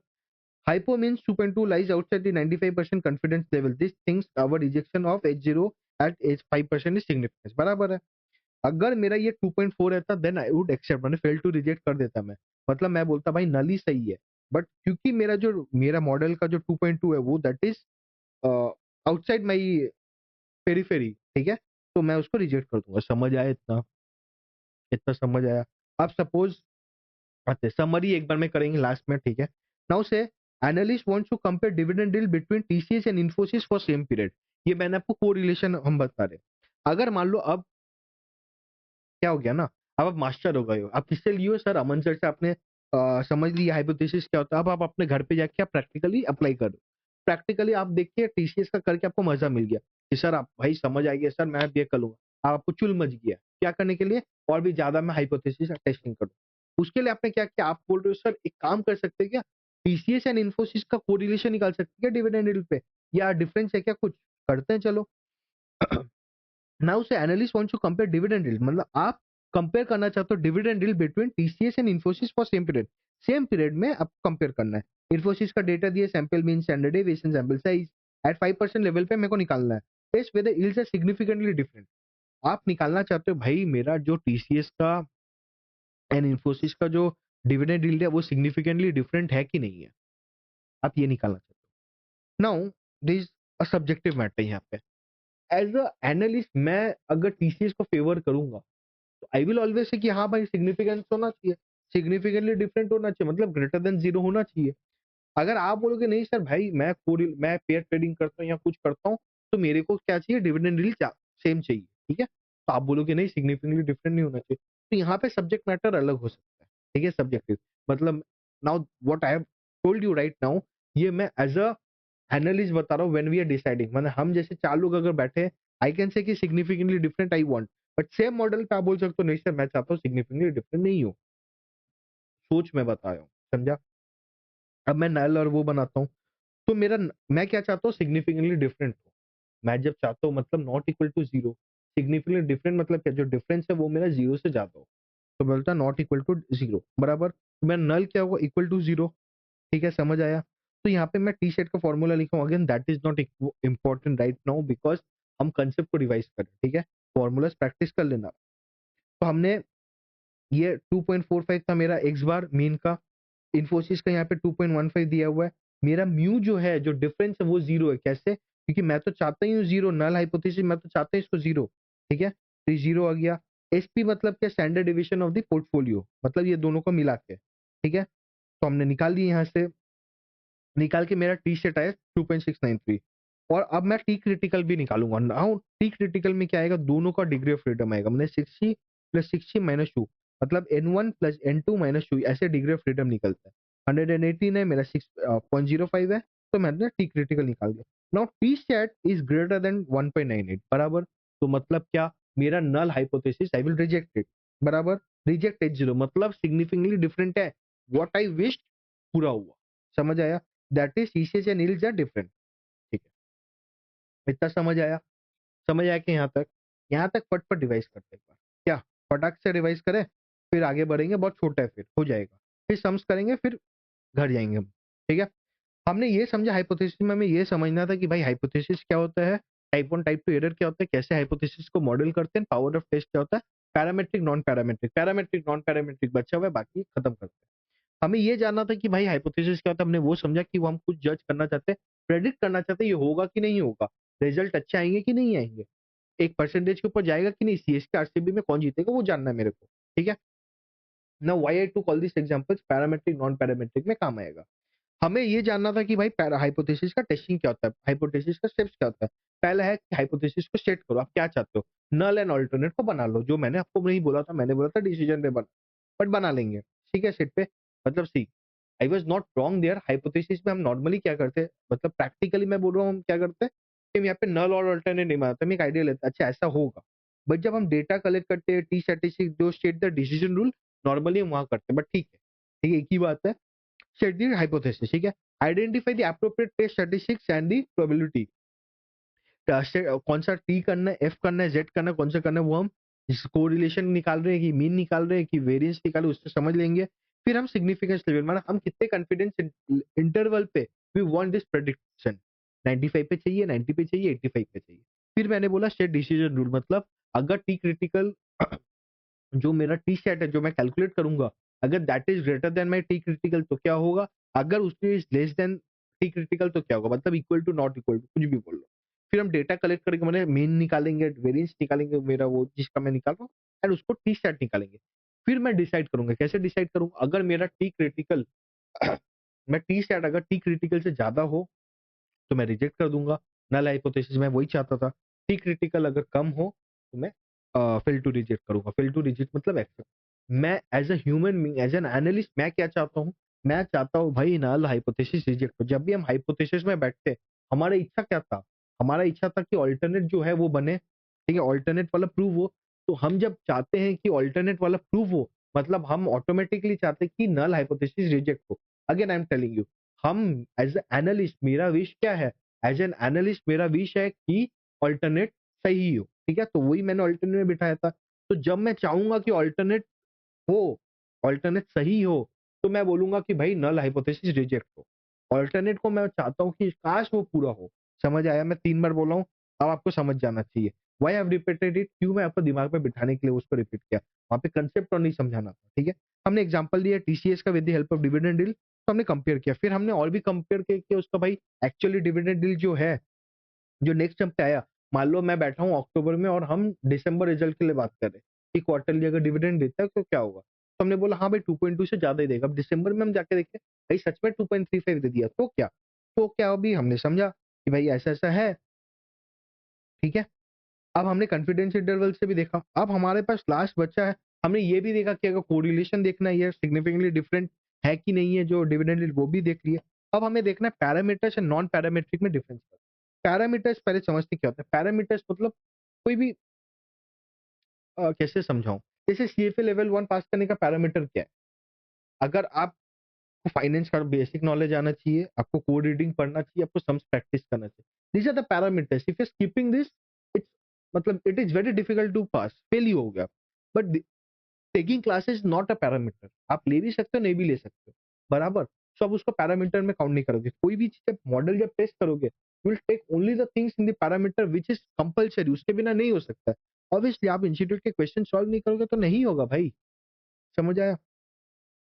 Hypo means 2.2 lies outside the 95% confidence level. This thinks our rejection of H0 at H5% is significant. बराबर है। अगर मेरा ये 2.4 रहता देन आई वुड एक्सेप्ट, मैंने फेल टू रिजेक्ट कर देता मैं। मतलब मैं बोलता भाई नल ही सही है। बट क्योंकि मेरा मॉडल का जो 2.2 है वो that is outside my periphery, ठीक है, तो मैं उसको रिजेक्ट कर दूंगा। समझ आया? इतना इतना समझ आया? अब सपोज आते समरी एक बार में करेंगे लास्ट में, ठीक है। Now say analyst wants to compare dividend deal between TCS and Infosys for same period. ये मैंने आपको कोरिलेशन हम बता रहे। अगर मान लो अब क्या हो गया ना, अब आप मास्टर हो गए हो, आप किससे लिए हो सर? अमन सर से आपने समझ लिया हाइपोथेसिस क्या होता है। अब आप अपने घर पे जाके आप प्रैक्टिकली अप्लाई करो। प्रैक्टिकली आप देखिए टीसीएस का करके आपको मजा मिल गया कि सर आप भाई समझ आ गया सर, मैं अब ये करूंगा। आपको चुल मच गया क्या करने के लिए, और भी ज्यादा मैं हाइपोथेसिस टेस्टिंग करूँ। उसके लिए आपने क्या किया, आप बोल रहे हो सर एक काम कर सकते हैं क्या, टीसीएस एंड इन्फोसिस का कोरिलेशन निकाल सकते हैं क्या डिविडेंड यील्ड पे, या डिफरेंस है क्या कुछ, करते हैं चलो। Now say analyst wants to compare dividend yield, मतलब आप कंपेयर करना चाहते हो dividend yield between TCS and Infosys for same period. Same period में आप कंपेयर करना है। इन्फोसिस का डेटा दिया, sample mean, standard deviation, sample size at 5% level पे मेरे को निकालना है। Test whether yields are significantly different. आप निकालना चाहते हो भाई मेरा जो टीसीएस का एंड इन्फोसिस का जो डिविडेंड यील्ड है वो सिग्निफिकेंटली डिफरेंट है कि नहीं है, आप ये निकालना चाहते हो। Now this is a subjective matter यहाँ पे। एज अ एनालिस्ट मैं अगर टीसीएस को फेवर करूंगा तो आई विल ऑलवेज से कि हाँ भाई सिग्निफिकेंस होना चाहिए, सिग्निफिकेंटली डिफरेंट होना चाहिए, मतलब ग्रेटर देन जीरो होना चाहिए। अगर आप बोलोगे नहीं सर भाई मैं पेयर ट्रेडिंग करता हूँ या कुछ करता हूँ, तो मेरे को क्या चाहिए, डिविडेंड यील्ड सेम चाहिए, ठीक है, तो आप बोलोगे नहीं सिग्निफिकेंटली डिफरेंट नहीं होना चाहिए। तो यहाँ पे सब्जेक्ट मैटर अलग हो सकता है, ठीक है, सब्जेक्टिव। मतलब now what I have told you right now, ये मैं एज अ एनालिस्ट बता रहा हूँ। व्हेन वी आर डिसाइडिंग, मतलब हम जैसे चार लोग अगर बैठे, आई कैन से कि significantly different I want, but same model पे आप बोल सकते हो नहीं सर मैं चाहता हूँ सिग्निफिकेंटली डिफरेंट नहीं हो। सोच मैं बता रहा हूँ, समझा? अब मैं नल और वो बनाता हूँ, तो मैं क्या चाहता हूँ, सिग्निफिकेंटली डिफरेंट हो। मैं जब चाहता हूँ मतलब not equal to zero, significantly different मतलब क्या, जो डिफरेंस है वो मेरा जीरो से ज्यादा हो, तो बोलता है नॉट इक्वल टू जीरो, बराबर। तो मैं नल क्या होगा, इक्वल टू जीरो, ठीक है, समझ आया? तो यहाँ पे मैं टी सेट का फॉर्मूला लिखा हूँ, again that is not important right now because हम कंसेप्ट को रिवाइज करें, ठीक है, फॉर्मूलाज प्रैक्टिस कर लेना। तो हमने ये 2.45 था मेरा एक्स बार मीन का, इन्फोसिस का यहाँ पे 2.15 दिया हुआ है। मेरा म्यू जो है, जो डिफरेंस है वो जीरो है। कैसे? क्योंकि मैं तो चाहता ही हूँ जीरो, नल हाइपोथेसिस मैं तो चाहता हूँ इसको जीरो, ठीक है, तो ये जीरो आ गया। एसपी मतलब क्या, standard deviation of the portfolio, मतलब ये दोनों को मिला के, ठीक है। तो हमने निकाल ली यहाँ से, निकाल के मेरा टी सेट आया 2.693। और अब मैं टी क्रिटिकल भी निकालूंगा। नाउ टी क्रिटिकल में क्या आएगा, दोनों का डिग्री ऑफ फ्रीडम आएगा, मैंने 60 प्लस 60 माइनस 2, मतलब N1 प्लस N2 माइनस 2, ऐसे डिग्री ऑफ फ्रीडम निकलता है। 118 है, मेरा 6.05 है, तो मैंने टी क्रिटिकल निकाल दिया। Now T stat is greater than 1.98, बराबर। तो मतलब क्या, मेरा null hypothesis I will reject it, बराबर। रिजेक्ट H0 मतलब सिग्निफिकेंटली डिफरेंट है, व्हाट आई विश पूरा हुआ। समझ आया? That is TCS and yields are different, ठीक है, इतना समझ आया? समझ आया कि यहाँ तक? यहाँ तक फटफट रिवाइज करते हैं एक बार, क्या फटाक से रिवाइज करें, फिर आगे बढ़ेंगे, बहुत छोटा है फिर हो जाएगा, फिर सम्स करेंगे, फिर घर जाएंगे हम, ठीक है। हमने ये समझा हाइपोथेसिस में, हमें ये समझना था कि भाई हाइपोथेसिस क्या होता है, टाइप 1 टाइप 2 एरर क्या होता है, कैसे हाइपोथेसिस को मॉडल करते हैं, पावर ऑफ टेस्ट क्या होता है, parametric non parametric, parametric non parametric बचा हुआ है, बाकी खत्म करते हैं। हमें ये जानना था कि भाई हाइपोथेसिस क्या होता है, हमने वो समझा कि वो हम कुछ जज करना चाहते हैं, प्रेडिक्ट करना चाहते हैं ये होगा कि नहीं होगा, रिजल्ट अच्छे आएंगे कि नहीं आएंगे, एक परसेंटेज के ऊपर जाएगा कि नहीं, सीएसके आरसीबी में कौन जीतेगा वो जानना है मेरे को, ठीक है। ना why I to call this examples parametric non parametric में काम आएगा। हमें ये जानना था कि भाई हाइपोथेसिस का टेस्टिंग क्या होता है, हाइपोथेसिस का स्टेप्स क्या होता है। पहला है कि हाइपोथेसिस को सेट करो, आप क्या चाहते हो, नल एंड ऑल्टरनेट को बना लो, जो मैंने आपको नहीं बोला था, मैंने बोला था डिसीजन पे बना, बट बना लेंगे, ठीक है, सेट पे मतलब C. I was not wrong there. Hypothesis में हम नॉर्मली क्या करते हैं, मतलब प्रैक्टिकली मैं बोल रहा हूँ, हम क्या करते हैं कि हम यहाँ पे नल और अल्टरनेट नहीं मानते, हम एक आइडिया लेते हैं अच्छा ऐसा होगा। बट जब हम डेटा कलेक्ट करते हैं, टी स्टैटिस्टिक जो state the decision rule, normally हम वहां करते हैं। बट ठीक है, एक ही बात है। सेट द हाइपोथेसिस, ठीक है। Identify the appropriate test statistics and the probability. कौन सा टी करना है, एफ करना है, जेड करना है, कौन सा करना है, वो हम कोरिलेशन निकाल रहे हैं कि मीन निकाल रहे हैं कि वेरिएंस निकाल रहे हैं, उससे समझ लेंगे। फिर हम सिग्निफिकेंस लेवल, मतलब हम कितने कॉन्फिडेंस इंटरवल पे वी वांट दिस प्रेडिक्शन, 95 पे चाहिए, 90 पे चाहिए, 85 पे चाहिए। फिर मैंने बोला स्टेट डिसीजन रूल, मतलब अगर टी क्रिटिकल जो मेरा टी सेट है जो मैं कैलकुलेट करूंगा, अगर that is greater than my T critical तो क्या होगा, अगर उसके is less than T critical तो क्या होगा, मतलब equal to not equal to, कुछ भी बोल लो। फिर हम डेटा कलेक्ट करके मैंने मीन निकालेंगे, वेरिएंस निकालेंगे, मेरा वो जिसका मैं निकाल रहा हूँ, एंड उसको टी सेट निकालेंगे। फिर मैं डिसाइड करूंगा, कैसे डिसाइड करूंगा, अगर मेरा टी क्रिटिकल मैं टी सेट अगर टी क्रिटिकल से ज्यादा हो तो मैं रिजेक्ट कर दूंगा, नल हाइपोथेसिस मैं वही चाहता था। टी क्रिटिकल अगर कम हो तो मैं फेल टू रिजेक्ट करूंगा। फेल टू रिजेक्ट मतलब एक्सेप्ट। मैं as a human being, as an analyst, मैं क्या चाहता हूँ, मैं चाहता हूँ भाई नल हाइपोथेसिस रिजेक्ट हो। जब भी हम हाइपोथेसिस में बैठते हैं, हमारा इच्छा क्या था, हमारा इच्छा था कि ऑल्टरनेट जो है वो बने, ठीक है, ऑल्टरनेट वाला प्रूव हो। तो हम जब चाहते हैं कि ऑल्टरनेट वाला प्रूव हो, मतलब हम ऑटोमेटिकली चाहते हैं कि नल हाइपोथेसिस रिजेक्ट हो। Again I am telling you, हम एज एनालिस्ट, मेरा विश क्या है, एज एन एनालिस्ट मेरा विश है कि ऑल्टरनेट सही हो, ठीक है। तो वही मैंने ऑल्टरनेट में बिठाया था। तो जब मैं चाहूंगा कि ऑल्टरनेट हो, ऑल्टरनेट सही हो, तो मैं बोलूंगा कि भाई नल हाइपोथेसिस रिजेक्ट हो। ऑल्टरनेट को मैं चाहता हूँ कि काश वो पूरा हो। समझ आया? मैं 3 बार बोला हूँ, अब आपको समझ जाना चाहिए। वाई हैव रिपीटेड इट, क्यों मैं आपको दिमाग में बिठाने के लिए उसको रिपीट किया, वहां पे कंसेप्ट और नहीं समझाना था, ठीक है। हमने एग्जांपल दिया टीसीएस का with the help of dividend deal, तो हमने कंपेयर किया। फिर हमने और भी कंपेयर किया कि उसका भाई एक्चुअली डिविडेंड डील जो है, जो नेक्स्ट जंप पे आया, मान लो मैं बैठा हूँ अक्टूबर में और हम दिसंबर रिजल्ट के लिए बात कर रहे हैं कि क्वार्टरली अगर डिविडेंड देता है तो क्या होगा। तो हमने बोला हाँ भाई 2.2 से ज्यादा ही देगा। अब दिसंबर में हम जाके देखे भाई सच में 2.35 दे दिया, तो क्या अभी हमने समझा कि भाई ऐसा ऐसा है, ठीक है। अब हमने कॉन्फिडेंस इंटरवल से भी देखा। अब हमारे पास लास्ट बच्चा है, हमने ये भी देखा कि अगर कोरिलेशन देखना है, सिग्निफिकेंटली डिफरेंट है कि नहीं है जो डिविडेंड, वो भी देख लिया। अब हमें देखना है पैरामीटर्स एंड नॉन पैरामीट्रिक में डिफरेंस। पैरामीटर्स पहले समझते क्या होता है। पैरामीटर्स मतलब कोई भी कैसे समझाऊं, जैसे सीएफए लेवल 1 पास करने का पैरामीटर क्या है, अगर आपको फाइनेंस का बेसिक नॉलेज आना चाहिए, आपको कोड रीडिंग पढ़ना चाहिए, आपको सम्स प्रैक्टिस करना चाहिए। These are the parameters, if you skipping this, it's मतलब it is very difficult to pass, fail ही हो गया। But taking classes not a parameter, आप ले भी सकते हो, नहीं भी ले सकते हो, बराबर। सो आप उसको पैरामीटर में काउंट नहीं करोगे। कोई भी चीज मॉडल जब टेस्ट करोगे, you will take only the things in the parameter which is compulsory, उसके बिना नहीं हो सकता। ऑब्वियसली आप इंस्टीट्यूट के क्वेश्चन सॉल्व नहीं करोगे तो नहीं होगा भाई। समझ आया?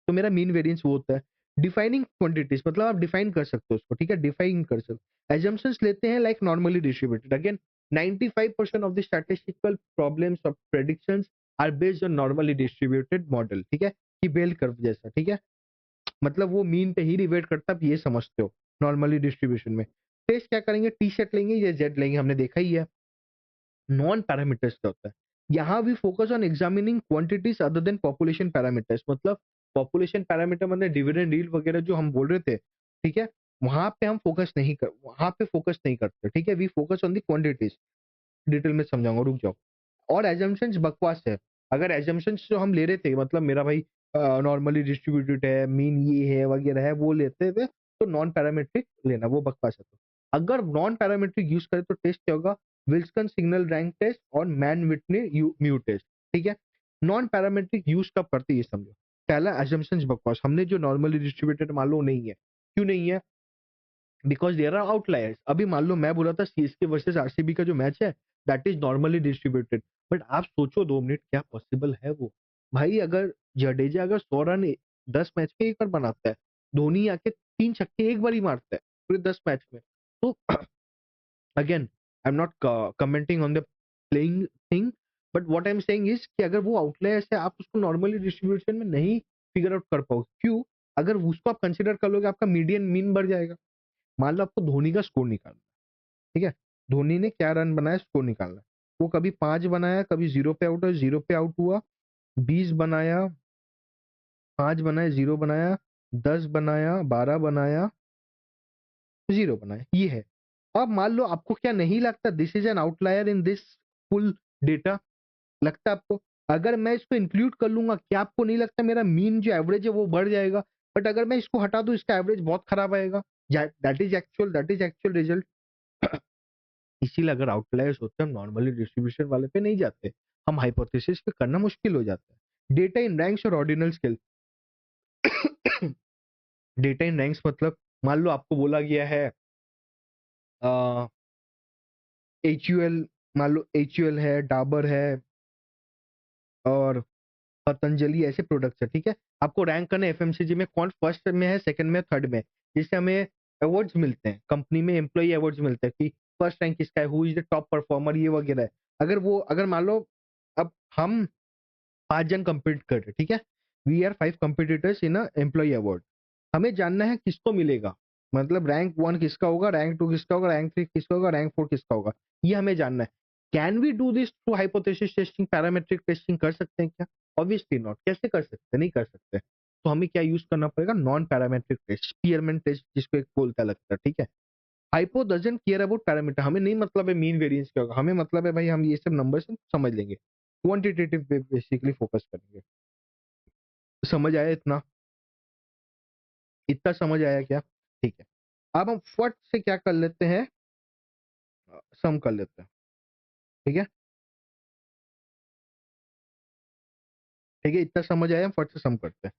तो मेरा मीन वेरिएंस वो होता है। डिफाइनिंग क्वांटिटीज मतलब आप डिफाइन कर सकते हो उसको, ठीक है, डिफाइन कर सकते हो। एजम्पशंस लेते हैं like normally distributed. Again 95% of the statistical problems of predictions are based on normally distributed model, ठीक है, कि बेल कर्व जैसा, ठीक है। मतलब वो मीन पे ही रिवेट करता है, आप ये समझते हो नॉर्मली डिस्ट्रीब्यूशन में। टेस्ट क्या करेंगे, टी सेट लेंगे या जेड लेंगे, हमने देखा ही है। नॉन पैरामीटर्स क्या होता है, यहाँ भी focus on examining quantities other than population parameters. मतलब पॉपुलेशन पैरामीटर मतलब डिविडेंड डील वगैरह जो हम बोल रहे थे, ठीक है, वहां पे फोकस नहीं करते, ठीक है। We focus on the quantities. Detail में समझाऊंगा, रुक जाओ। और एजम्पशंस बकवास है। अगर एजम्पशंस जो हम ले रहे थे, मतलब मेरा भाई नॉर्मली डिस्ट्रीब्यूटेड है, मीन ये है वगैरह है, वो लेते थे, तो नॉन पैरामेट्रिक लेना, वो बकवास है। तो अगर नॉन पैरामेट्रिक यूज करें तो टेस्ट क्या होगा, विल्सन सिग्नल रैंक टेस्ट और मैन विटने म्यू टेस्ट, ठीक है। नॉन पैरामेट्रिक यूज कब करते हैं ये समझो। पहला एजम्पशंस बकवास, हमने जो नॉर्मली डिस्ट्रीब्यूटेड मान लो नहीं है, क्यों नहीं है, बिकॉज देयर आर आउटलायर्स। अभी मान लो मैं बोला था सीएसके वर्सेस आरसीबी का जो मैच है, that is normally distributed. But आप सोचो 2 मिनट, क्या पॉसिबल है वो। भाई अगर जडेजा अगर 100 रन 10 मैच में एक बार बनाता है, धोनी आके 3 छक्के एक बार ही मारता है पूरे 10 मैच में, तो again I am not commenting on the playing thing, but what I am saying is कि अगर वो आउटलायर्स है, आप उसको नॉर्मली डिस्ट्रीब्यूशन में नहीं फिगर आउट कर पाओगे। क्यों? अगर उसको आप कंसिडर कर लोगे, आपका मीडियन मीन बढ़ जाएगा। मान लो आपको धोनी का स्कोर निकालना है, ठीक है, धोनी ने क्या रन बनाया, स्कोर निकालना है। वो कभी 5 बनाया, कभी 0 पे आउट हुआ, 0 पे आउट हुआ, 20 बनाया, 5 बनाया, 0 बनाया, 10 बनाया, 12 बनाया, 0 बनाया, ये है। अब मान लो आपको क्या नहीं लगता this is an outlier in this full data? लगता है आपको? अगर मैं इसको इंक्लूड कर लूंगा, क्या आपको नहीं लगता मेरा मीन जो एवरेज है वो बढ़ जाएगा? बट अगर मैं इसको हटा दूं, इसका एवरेज बहुत खराब आएगा। That is actual result. इसीलिए अगर आउटलायर्स होते हैं, हम नॉर्मली डिस्ट्रीब्यूशन वाले पे नहीं जाते, हम हाइपोथेसिस पे करना मुश्किल हो जाता है। डेटा इन रैंक्स और ऑर्डिनल स्केल। डेटा इन रैंक्स मतलब मान लो आपको बोला गया है एच यू एल, मान लो एच यू एल है, डाबर है और पतंजलि, ऐसे प्रोडक्ट्स है, ठीक है। आपको रैंक करना है एफएमसीजी में, कौन फर्स्ट में है, सेकंड में, थर्ड में, जिससे हमें अवार्ड्स मिलते हैं, कंपनी में एम्प्लॉई अवार्ड्स मिलते हैं कि फर्स्ट रैंक किसका है, who is the top performer, ये वगैरह है। अगर मान लो अब हम 5 जन compete कर रहे हैं, ठीक है। We are 5 competitors in employee award. हमें जानना है किसको मिलेगा, मतलब रैंक 1 किसका होगा, रैंक 2 किसका होगा, रैंक 3 किसका होगा, रैंक 4 किसका होगा, ये हमें जानना है। Can we do this through hypothesis testing, parametric testing कर सकते हैं क्या? Obviously not. कैसे कर सकते हैं? नहीं कर सकते। तो हमें क्या यूज करना पड़ेगा? Non parametric test, Spearman test जिसको एक बोलता लगता है, ठीक है। Hypo doesn't care about parameter, हमें नहीं मतलब है मीन वेरिएंस क्या होगा, हमें मतलब है भाई हम ये सब नंबर से समझ लेंगे, क्वांटिटेटिव पे बेसिकली फोकस करेंगे। समझ आया इतना? इतना समझ आया क्या? ठीक है। अब हम फट से क्या कर लेते हैं, सम कर लेते हैं, ठीक है। ठीक है, इतना समझ आया, हम फट से सम करते हैं।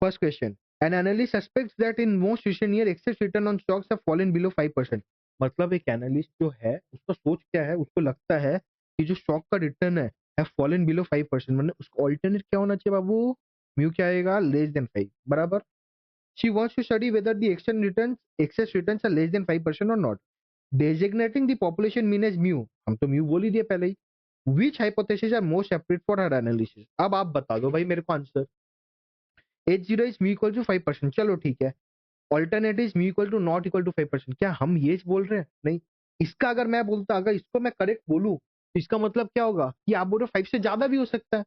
First question, an analyst suspects that in most recent year excess return on stocks have fallen below 5%। मतलब एक एनालिस्ट जो है उसका सोच क्या है, उसको लगता है कि जो स्टॉक का रिटर्न है फॉलन बिलो 5%, मतलब उसका ऑल्टरनेट क्या होना चाहिए बाबू? म्यू क्या आएगा? लेस देन 5, बराबर। She wants to study whether the excess returns are less than 5% or not. Designating the population mean as mu, हम तो mu बोल ही दिए पहले ही। Which hypothesis are most appropriate for her analysis? अब आप बता दो भाई मेरे को answer. H0 is mu equal to 5%, चलो ठीक है। Alternate is mu equal to not equal to 5%, क्या हम ये बोल रहे हैं? नहीं। इसका अगर मैं बोलता, अगर इसको मैं करेक्ट बोलूं तो इसका मतलब क्या होगा कि आप बोल रहे हो 5 से ज्यादा भी हो सकता है।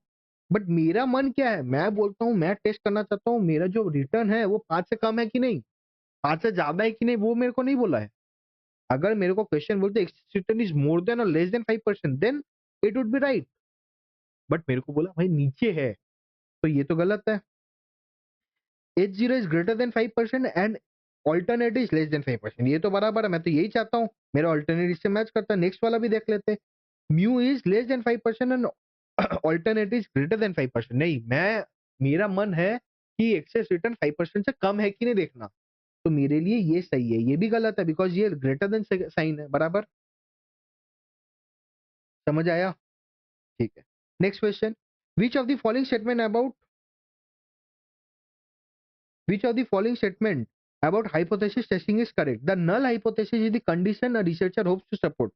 बट मेरा मन क्या है, मैं बोलता हूँ, मैं टेस्ट करना चाहता हूँ मेरा जो रिटर्न है वो 5 से कम है कि नहीं, 5 से ज्यादा है कि नहीं, वो मेरे को नहीं बोला है। अगर मेरे को क्वेश्चन बोलते रिटर्न इज मोर देन और less than 5%, then it would be right. But मेरे को बोला भाई नीचे है, तो ये तो गलत है। H0 is greater then 5% and alternate is less than 5%, ये तो बराबर है, मैं तो यही चाहता हूँ, मेरा ऑल्टरनेट इससे मैच करता है। नेक्स्ट वाला भी देख लेते हैं। Mu is less than 5% and alternate is greater then 5%। नहीं, मेरा मन है कि एक्सेस रिटर्न 5% से कम है कि नहीं देखना, तो मेरे लिए ये सही है। ये भी गलत है बिकॉज ये ग्रेटर देन साइन है, बराबर। समझ आया? ठीक है। Next question, which of the following statement about which of the following statement about hypothesis testing is correct? The null hypothesis is the condition a researcher hopes to support.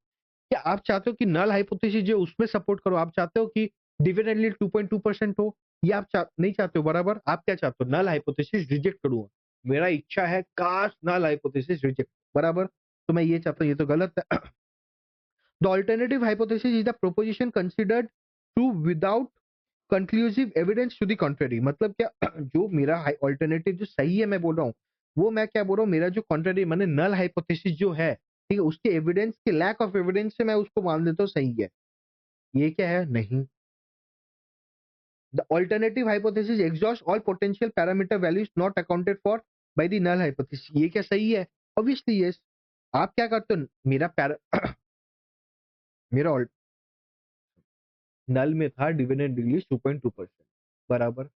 क्या आप चाहते हो कि नल हाइपोथेसिस जो उसमें support करो? आप चाहते हो कि डिविडेंड यील्ड 2.2% हो, या आप नहीं चाहते हो? बराबर। आप क्या चाहते हो? नल हाइपोथेसिस रिजेक्ट करूंगा, मेरा इच्छा है काश नल हाइपोथेसिस रिजेक्ट, बराबर। तो मैं ये चाहता हूं, ये तो गलत है। The alternative hypothesis is the proposition considered true without conclusive evidence to the contrary. मतलब क्या जो मेरा ऑल्टरनेटिव जो सही है मैं बोल रहा हूँ, वो मैं क्या बोल रहा हूँ, मेरा जो कॉन्ट्रेरी मैंने नल हाइपोथेसिस जो है, ठीक है, उसके एविडेंस के लैक ऑफ एविडेंस से मैं उसको मान लेता हूँ सही है। ये क्या है? नहीं। The alternative hypothesis exhaust all potential parameter values not accounted for by the null hypothesis. ये क्या सही है? Obviously yes. आप क्या करते हो, मेरा नल में था डिविडेंड रिलीज 2.2%, बराबर।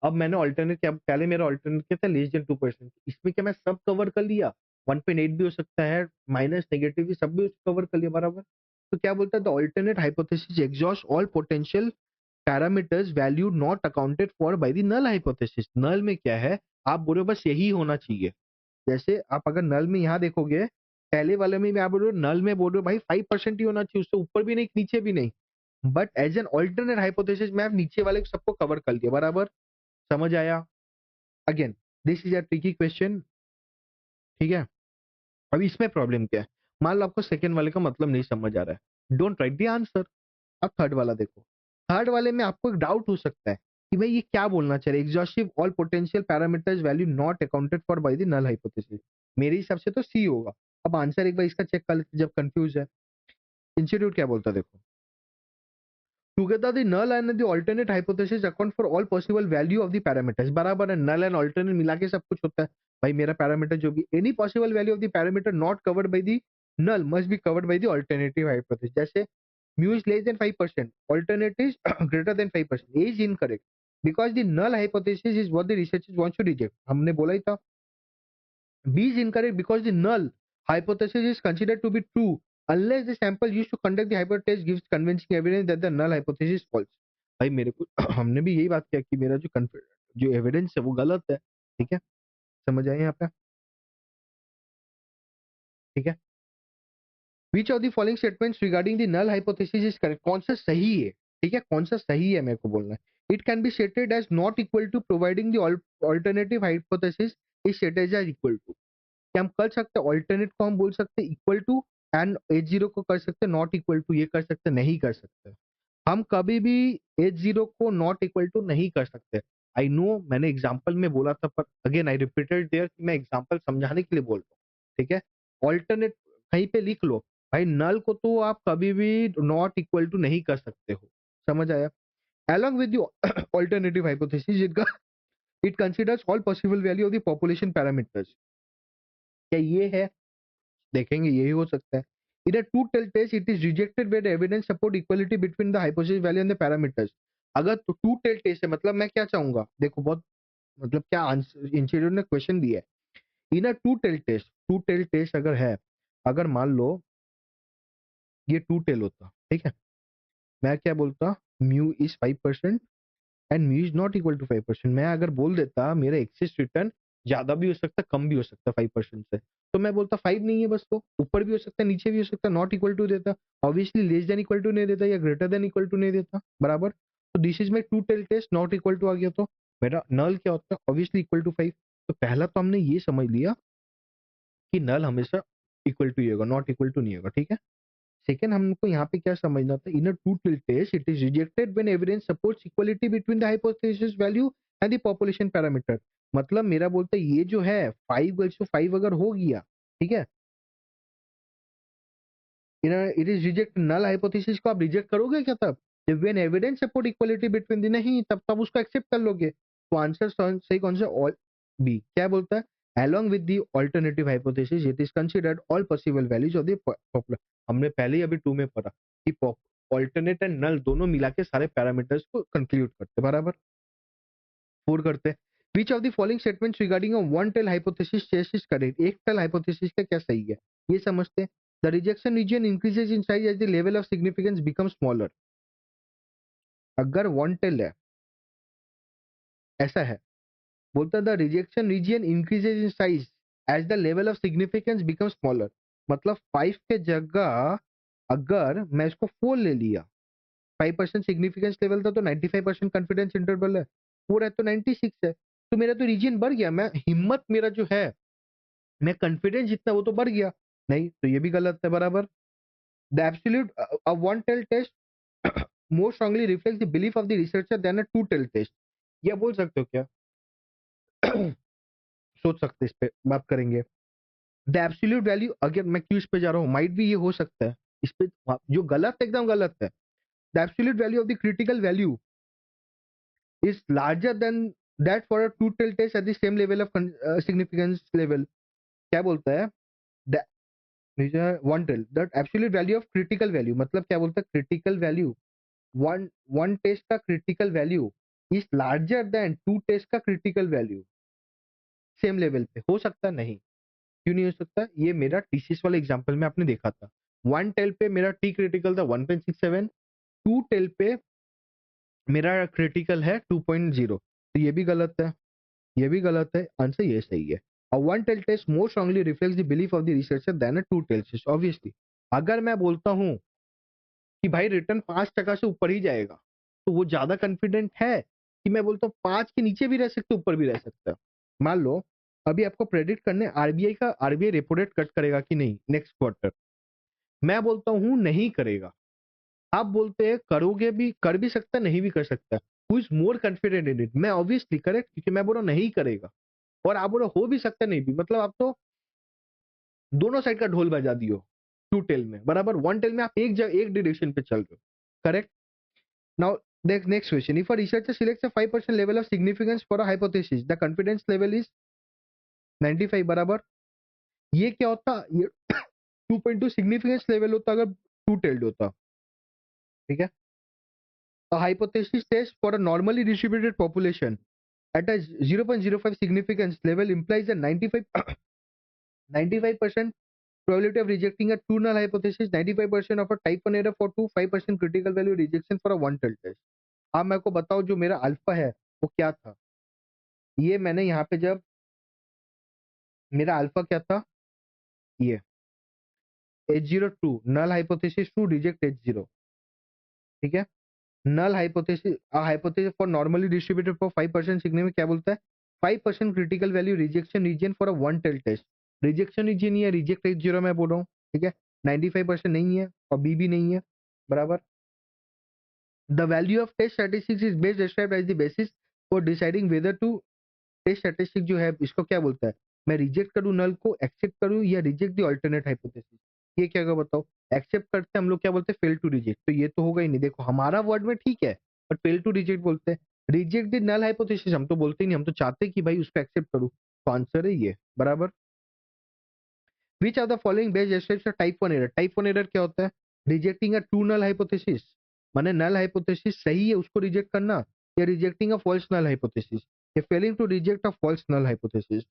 अब मैंने ऑल्टरनेट क्या, पहले मेरा ऑल्टरनेट क्या था, लेस देन 2%। इसमें क्या मैं सब कवर कर लिया? 1.8 भी हो सकता है, माइनस नेगेटिव भी, सब भी कवर कर लिया, बराबर। तो क्या बोलता है, the alternate hypothesis exhaust all potential parameters value not accounted for by the null hypothesis. Null में क्या है, आप बोलो बस यही होना चाहिए। जैसे आप अगर नल में यहाँ देखोगे, पहले वाले में आप बोल रहे हो, नल में बोल रहे हो भाई 5% ही होना चाहिए, उससे ऊपर भी नहीं नीचे भी नहीं। But as an alternate hypothesis में आप नीचे वाले सबको कवर कर लिया, बराबर। समझ आया? Again this is a tricky question, ठीक है। अभी इसमें प्रॉब्लम क्या है, मान लो आपको सेकंड वाले का मतलब नहीं समझ आ रहा है, डोंट राइट द आंसर। अब थर्ड वाला देखो। थर्ड वाले में आपको एक डाउट हो सकता है कि भाई ये क्या बोलना चाह रहे, exhaustive all potential parameters value not accounted for by the null hypothesis. मेरे हिसाब से तो सी होगा। अब आंसर एक बार इसका चेक कर लेते जब कंफ्यूज है। इंस्टीट्यूट क्या बोलता है देखो, together the null and the alternate hypothesis account for all possible value of the parameters. बराबर है, नल एंड अल्टरनेट मिला के सब कुछ होता है। भाई मेरा पैरामीटर जो भी, any possible value of the parameter not covered by the null must be covered by the alternative hypothesis. जैसे mu is less than 5%, alternate is greater than 5%. A is incorrect because the null hypothesis is what the researchers want to reject. हमने बोला ही था। B is incorrect because the null hypothesis is considered to be true unless the sample used to conduct the hypothesis gives convincing evidence that the null hypothesis is false. भाई मेरे को हमने भी यही बात किया कि मेरा जो एविडेंस है वो गलत है। ठीक है, समझ आए यहाँ पे? ठीक है, which of the following statements regarding the null hypothesis is correct? कौन सा सही है? ठीक है, कौन सा सही है मेरे को बोलना है। It can be stated as not equal to providing the alternative hypothesis is stated as equal to. क्या हम कर सकते हैं? ऑल्टरनेट को हम बोल सकते हैं equal to, and H zero को कर सकते हैं नॉट इक्वल टू। ये कर सकते नहीं कर सकते? हम कभी भी एच जीरो को नॉट इक्वल टू नहीं कर सकते। आई नो मैंने एग्जाम्पल में बोला था, पर अगेन आई रिपीटेड देयर कि मैं एग्जाम्पल समझाने के लिए बोल रहा हूँ। ठीक है, ऑल्टरनेट कहीं पे लिख लो भाई, नल को तो आप कभी भी नॉट इक्वल टू नहीं कर सकते हो। समझ आया? along with the alternative hypothesis it considers all possible value of the population parameters। क्या ये है? देखेंगे यही हो सकता है। In a two-tailed test, it is rejected where the evidence support equality between the hypothesis value and the parameters। अगर तो टू टेल टेस्ट है, मतलब मैं क्या चाहूंगा देखो, बहुत मतलब क्या आंसर इंस्टीट्यूट ने क्वेश्चन दिया है। इन अ टू टेल टेस्ट अगर है, अगर मान लो ये टू टेल होता, ठीक है, मैं क्या बोलता, mu is 5% and mu is not equal to 5%। मैं अगर बोल देता मेरा एक्सिस रिटर्न ज्यादा भी हो सकता कम भी हो सकता 5% से, तो मैं बोलता 5 नहीं है बस, तो ऊपर भी हो सकता है नीचे भी हो सकता, नॉट इक्वल टू देता, obviously less than equal to नहीं देता या ग्रेटर देन इक्वल टू नहीं देता। बराबर, तो this is my two tail test, not equal to आ गया तो मेरा नल क्या होता है, ऑब्वियसली इक्वल टू 5। तो पहला तो हमने ये समझ लिया कि नल हमेशा इक्वल टू ही होगा, नॉट इक्वल टू नहीं होगा। ठीक है, सेकंड हमको यहाँ पे क्या समझना था, in a two tilt test it is rejected when evidence supports equality between the hypothesis value and the population parameter. मतलब मेरा बोलता है ये जो है 5:5 अगर हो गया, ठीक है, it is reject, null hypothesis को आप रिजेक्ट करोगे क्या तब जब when evidence support equality between the, नहीं, तब उसको एक्सेप्ट कर लोगे। तो आंसर सही कौन सा, ऑल बी। क्या बोलता है, along with the alternative hypothesis it is considered all possible values of the popular। हमने पहले ही अभी 2 में पढ़ा कि ऑल्टरनेट एंड नल दोनों मिला के सारे पैरामीटर्स को कंक्लूड करते, बराबर। 4 करते हैं, which of the following statements regarding a one tail hypothesis test is correct? एक टेल हाइपोथेसिस का क्या सही है ये समझते हैं। the rejection region increases in size as the level of significance becomes smaller। अगर वन टेल है, ऐसा है, बोलता the rejection region increases in size as the level of significance become smaller. मतलब 5 के जगह अगर मैं इसको 4 ले लिया, 5% सिग्निफिकेंस लेवल था तो 95% कॉन्फिडेंस इंटरवल है, 4 है तो 96 है, तो मेरा तो रीजन बढ़ गया, मैं हिम्मत मेरा जो है, मैं कॉन्फिडेंस जितना वो तो बढ़ गया। नहीं, तो ये भी गलत है। बराबर, the absolute one tail test more strongly reflect the belief of the researcher than a two tail test. ये बोल सकते हो क्या? सोच सकते इस पे बात करेंगे। द एब्सोल्यूट वैल्यू, अगर मैं क्यों इस पे जा रहा हूँ, माइट भी ये हो सकता है इस पे, जो गलत एकदम गलत है। The absolute value of the critical value is larger than that for a two tail test at the same level of significance level. क्या बोलता है, one tail the absolute value of critical value, मतलब क्या बोलता है, critical value, one one test का critical value is larger than two test का critical value same level पे। हो सकता नहीं, क्यों नहीं हो सकता, ये मेरा टीसीएस वाले एग्जांपल में आपने देखा था, वन टेल पे मेरा टी क्रिटिकल था 1.67, टू टेल पे मेरा क्रिटिकल है 2.0। तो ये भी गलत है, ये भी गलत है, आंसर ये सही है। A one tail test more strongly reflects the belief of the researcher than a two tail test। Obviously, अगर मैं बोलता हूँ कि भाई रिटर्न 5% से ऊपर ही जाएगा, तो वो ज्यादा कॉन्फिडेंट है कि मैं बोलता हूँ 5 के नीचे भी रह सकते, ऊपर भी रह सकता है। मान लो अभी आपको प्रेडिक्ट करने आरबीआई रेपो रेट कट करेगा कि नहीं नेक्स्ट क्वार्टर, मैं बोलता हूँ नहीं करेगा, आप बोलते हैं करोगे भी, कर भी सकता नहीं भी कर सकता। Who is more confident in it, मैं ऑब्वियसली करेक्ट, क्योंकि मैं बोल रहा हूँ नहीं करेगा, और आप बोल रहे हो भी सकता नहीं भी, मतलब आप तो दोनों साइड का ढोल बजा दियो टू टेल में, बराबर। वन टेल में आप एक डायरेक्शन पे चल रहे हो, करेक्ट। नाउ देख next question, if a researcher selects a 5% level of significance for a hypothesis, the confidence level is 95, बराबर। ये क्या होता, ये 2.2 सिग्निफिकेंस लेवल होता अगर टू टेल्ड होता, ठीक है। A hypothesis test for a normally distributed population at a 0.05 significance level implies a 95% probability of rejecting a true null hypothesis, 95% of a type 1 error for 2, 5% critical value rejection for a one tailed test. अब मैं को बताओ जो मेरा alpha है वो क्या था। ये मैंने यहाँ पे जब मेरा अल्फा क्या था, ये H02 null hypothesis to reject H0, ठीक है। null hypothesis, hypothesis for normally distributed for 5% सीखने में क्या बोलता है, 5% critical value rejection region for a one tailed test, rejection region ही है, reject H0 मैं बोल रहा हूँ, ठीक है। 95% नहीं है और बी भी नहीं है, बराबर। The value of test statistics is best described as the basis for deciding whether to test statistic जो है इसको क्या बोलता है, मैं रिजेक्ट करूं नल को, एक्सेप्ट करूं या रिजेक्ट द अल्टरनेट हाइपोथेसिस। ये क्या होगा बताओ, एक्सेप्ट करते हैं हम लोग क्या बोलते हैं, फेल टू रिजेक्ट, तो ये तो होगा ही नहीं, देखो हमारा वर्ड में ठीक है, बट फेल टू रिजेक्ट बोलते हैं। रिजेक्ट द नल हाइपोथेसिस हम तो बोलते ही नहीं, हम तो चाहते हैं कि भाई उसको एक्सेप्ट करूं, तो आंसर है ये, बराबर। Which are the following best describes a type 1 error, type 1 error क्या होता है, rejecting a true null hypothesis, माने नल हाइपोथेसिस सही है उसको रिजेक्ट करना, या rejecting a false null hypothesis, या failing to reject a false null hypothesis,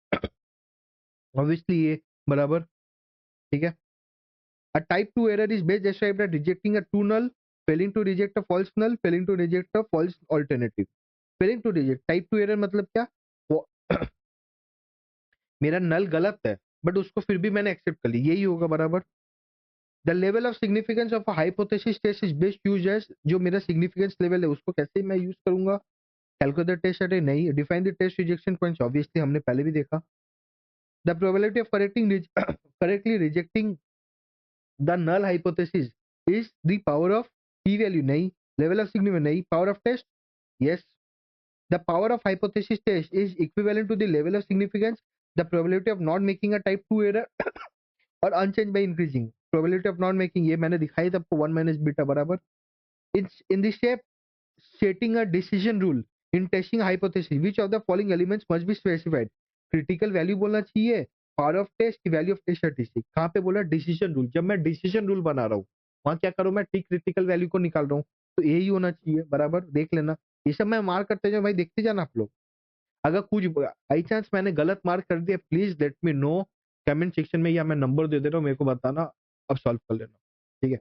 obviously ये, बराबर, ठीक है। A type 2 error is best described as rejecting a true null, failing to reject a false null, failing to reject a false alternative. Failing to reject type 2 error मतलब क्या, वो मेरा नल गलत है बट उसको फिर भी मैंने एक्सेप्ट कर ली, यही होगा, बराबर। The level of significance of a hypothesis test is best use as, जो मेरा सिग्निफिकेंस लेवल है उसको कैसे मैं यूज करूंगा, कैलकुलेट टेस्ट अरे नहीं, define the test rejection points, obviously हमने पहले भी देखा। The probability of correcting correctly rejecting the null hypothesis is the power of p value nahi, level of significance nahi, power of test, yes, the power of hypothesis test is equivalent to the level of significance, the probability of not making a type 2 error or unchanged by increasing, probability of not making ये मैंने दिखाई था आपको 1 minus beta बराबर। it's in the shape setting a decision rule in testing hypothesis, which of the following elements must be specified, critical value बोलना चाहिए, power of test की, value of test statistic, कहाँ पे बोला, डिसीजन रूल, जब मैं decision rule बना रहा हूँ वहां क्या करूँ मैं, टी क्रिटिकल वैल्यू को निकाल रहा हूँ, तो यही होना चाहिए, बराबर, देख लेना। ये सब मैं मार्क करते जाऊँ भाई, देखते जाना आप लोग, अगर कुछ बाई चांस मैंने गलत मार्क कर दिया please let me know comment section में, या मैं नंबर दे दे रहा हूँ मेरे को बताना, अब सॉल्व कर लेना, ठीक है।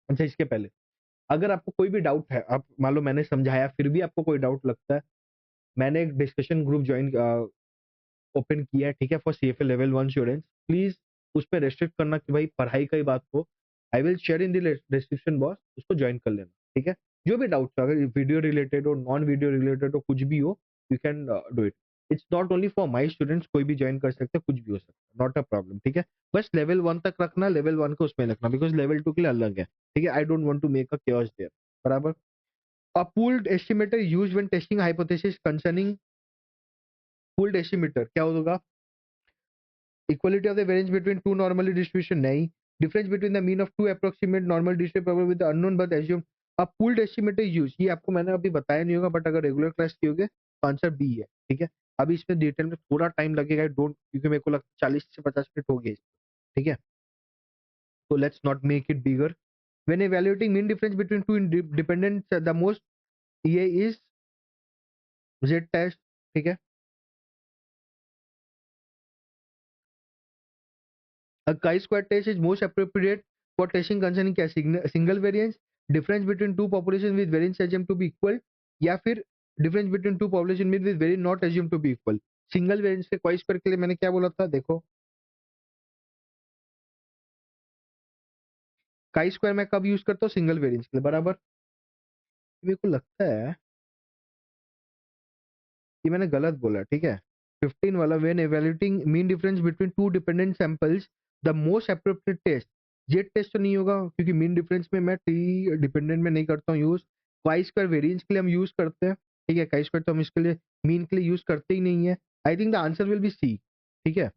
अच्छा इसके पहले अगर आपको कोई भी डाउट है, आप मान लो मैंने समझाया फिर भी आपको कोई डाउट लगता है, मैंने एक डिस्कशन ग्रुप ज्वाइन ओपन किया है, ठीक है, for CFA level 1 students, please उस पर रेस्ट्रिक्ट करना कि भाई पढ़ाई का ही बात हो, I will share in the description box, उसको ज्वाइन कर लेना, ठीक है। जो भी डाउट अगर वीडियो रिलेटेड हो, नॉन वीडियो रिलेटेड हो, कुछ भी हो, you can do it, it's not only for my students, कोई भी ज्वाइन कर सकते हैं, कुछ भी हो सकता है, नॉट अ प्रॉब्लम, ठीक है। बस लेवल 1 तक रखना, लेवल 1 को उसमें रखना, बिकॉज लेवल 2 के लिए अलग है, ठीक है, I don't want to make a chaos there, बराबर। A pooled estimator used when testing hypothesis concerning, pooled estimator क्या होगा, equality of the variance between two normally distribution नहीं, difference between the mean of two approximate normal distribution problem with the unknown but assumed, a pooled estimator use, ये आपको मैंने अभी बताया नहीं होगा, बट अगर रेगुलर क्लास कियोगे तो आंसर बी है, ठीक है। अभी इसमें डिटेल में थोड़ा टाइम लगेगा, डोंट, क्योंकि मेरे को लगता है 40 से 50 मिनट हो गए, ठीक है, तो let's not make it bigger. when evaluating mean difference between two dependents, the most ये is z test, ठीक है। A chi-square test is most appropriate for testing concerning क्या, single variance, difference between two populations with variance assumed to be equal, या फिर difference between two population with variance not assumed to be equal। Single variance के chi-square के लिए मैंने क्या बोला था, देखो chi-square मैं कब यूज करता हूँ, सिंगल वेरिएंस के लिए, बराबर। मेरे को लगता है कि मैंने गलत बोला, ठीक है। 15 वाला, when evaluating mean difference between two dependent samples, the most appropriate test, Z test तो नहीं होगा क्योंकि मीन डिफरेंस में मैं टी डिपेंडेंट में नहीं करता हूँ यूज, वाई स्क्वायर वेरिएंस के लिए हम यूज करते हैं, ठीक है, काई स्क्वायर तो हम इसके लिए मीन के लिए यूज करते ही नहीं है। I think the answer will be C, ठीक है।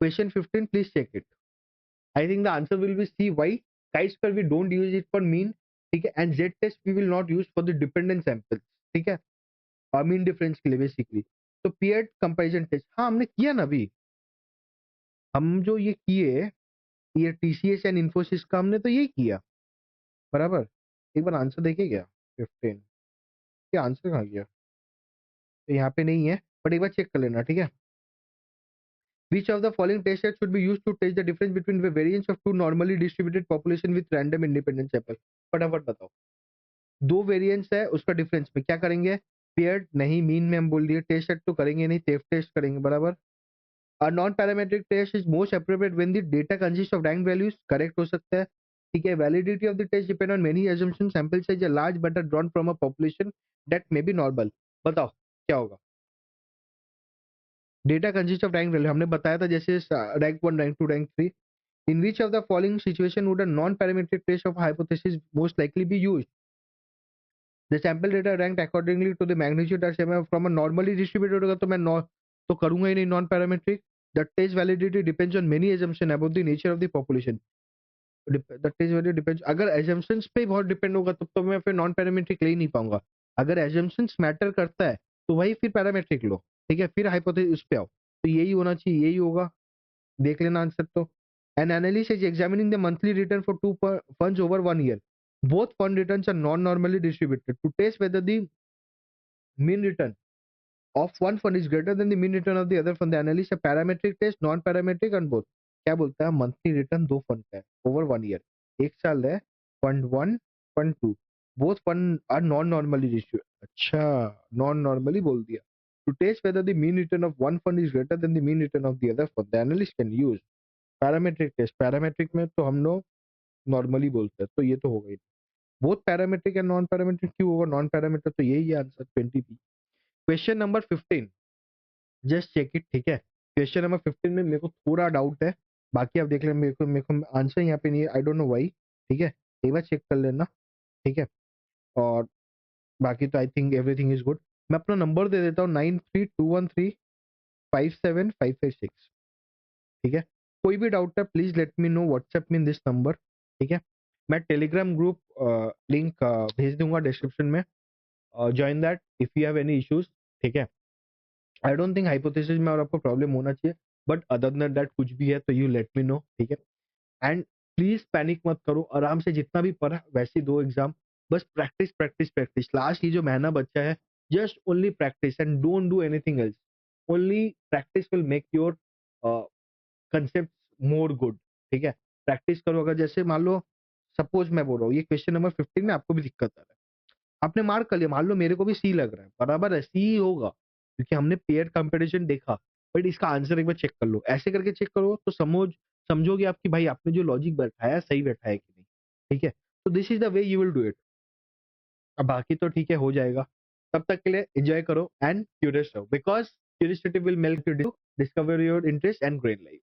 Question 15 please check it. I think the answer will be C, why chi square we don't use it for mean, ठीक है, and Z test we will not use for the dependent sample, ठीक है, mean difference के लिए basically. तो paired comparison test हाँ हमने किया ना अभी, हम जो ये किए, ये टीसीएस एंड इन्फोसिस का हमने तो यही किया बराबर। एक बार आंसर देखे क्या 15, ये आंसर कहाँ गया, तो यहाँ पे नहीं है, बट एक बार चेक कर लेना, ठीक है। Which of the following test sets should be used to test the difference between the variance of two normally distributed population with random independent sample? फटाफट बताओ, दो वेरिएंस है उसका डिफरेंस में क्या करेंगे, पेयर्ड नहीं, मीन में हम बोल दिए, टेस्ट सेट तो करेंगे नहीं, टेस्ट टेस्ट करेंगे बराबर। A non-parametric test is most appropriate when the data consists of ranked values, correct हो सकता है, ठीक है। Validity of the test depend on many assumptions, sample size large but are drawn from a population that may be normal. बताओ क्या होगा। Data consist of rank value हमने बताया था, जैसे rank 1 rank 2 rank 3। In which of the following situation would a non parametric test of hypothesis most likely be used? The sample data ranked accordingly to the magnitude are same from a normally distributed होगा तो मैं तो करूंगा ही नहीं non parametric. The test validity depends on many assumption about the nature of the population. The test value depends, अगर assumptions पे बहुत डिपेंड होगा तब तो मैं फिर नॉन पैरामीट्रिक ले ही नहीं पाऊंगा। अगर assumptions मैटर करता है तो वही फिर पैरामीट्रिक लो, ठीक है, फिर हाइपोथेसिस उस पे आओ, तो यही होना चाहिए, यही होगा, देख लेना आंसर तो। An analyst is examining the monthly return for two funds over 1 year, both fund returns are non normally distributed to test whether the mean return of one fund is greater than the mean return of the other fund. The analyst a parametric test, non parametric and both। क्या बोलता है, monthly return दो fund का है over 1 year, एक साल है, fund 1 fund 2, both fund are non normally distributed. अच्छा, नॉन नॉर्मली बोल दिया। To test whether the mean return of one fund is greater than the mean return of the other fund, the analyst can use parametric test. Parametric में तो हम लोग normally बोलते हैं, तो ये तो हो गई। Both parametric and non parametric क्यों होगा, नॉन पैरामेट्रिक तो यही है answer 20 B. Question number 15 just check it, ठीक है। क्वेश्चन नंबर 15 में मेरे को थोड़ा डाउट है, बाकी आप देख लें, मेरे को आंसर यहाँ पे नहीं है, आई डोंट नो व्हाई, ठीक है, एक बार चेक कर लेना, ठीक है। और बाकी तो I think everything is good. मैं अपना नंबर दे देता हूँ 9321357556, ठीक है। कोई भी डाउट है please let me know WhatsApp में इन दिस नंबर, ठीक है। मैं टेलीग्राम ग्रुप लिंक भेज दूंगा डिस्क्रिप्शन में, join that if you have any issues, ठीक है। आई डोंट थिंक हाइपोथेसिस में और आपको प्रॉब्लम होना चाहिए, बट अदर देन दैट कुछ भी है तो यू लेट मी नो, ठीक है। एंड प्लीज पैनिक मत करो, आराम से जितना भी पढ़ा वैसे ही दो एग्जाम, बस प्रैक्टिस प्रैक्टिस प्रैक्टिस, लास्ट ये जो महीना बच्चा है, just only practice and don't do anything else, only practice will make your concept more good, ठीक है। प्रैक्टिस करो, अगर जैसे मान लो सपोज मैं बोल रहा हूँ ये क्वेश्चन नंबर 15 में आपको भी दिक्कत आ रहा है, आपने मार्क कर लिया, मान लो मेरे को भी सी लग रहा है, बराबर है, सी ही होगा क्योंकि हमने पेयर कंपैरिजन देखा, बट इसका आंसर एक बार चेक कर लो, ऐसे करके चेक करो तो समझोगे आपकी भाई आपने जो लॉजिक बैठाया सही बैठा है कि नहीं, ठीक है। तो this is the way you will do it. अब बाकी तो ठीक है, हो जाएगा। तब तक के लिए एंजॉय करो एंड क्यूरियस रहो, because curiosity will make you discover your interest and great life.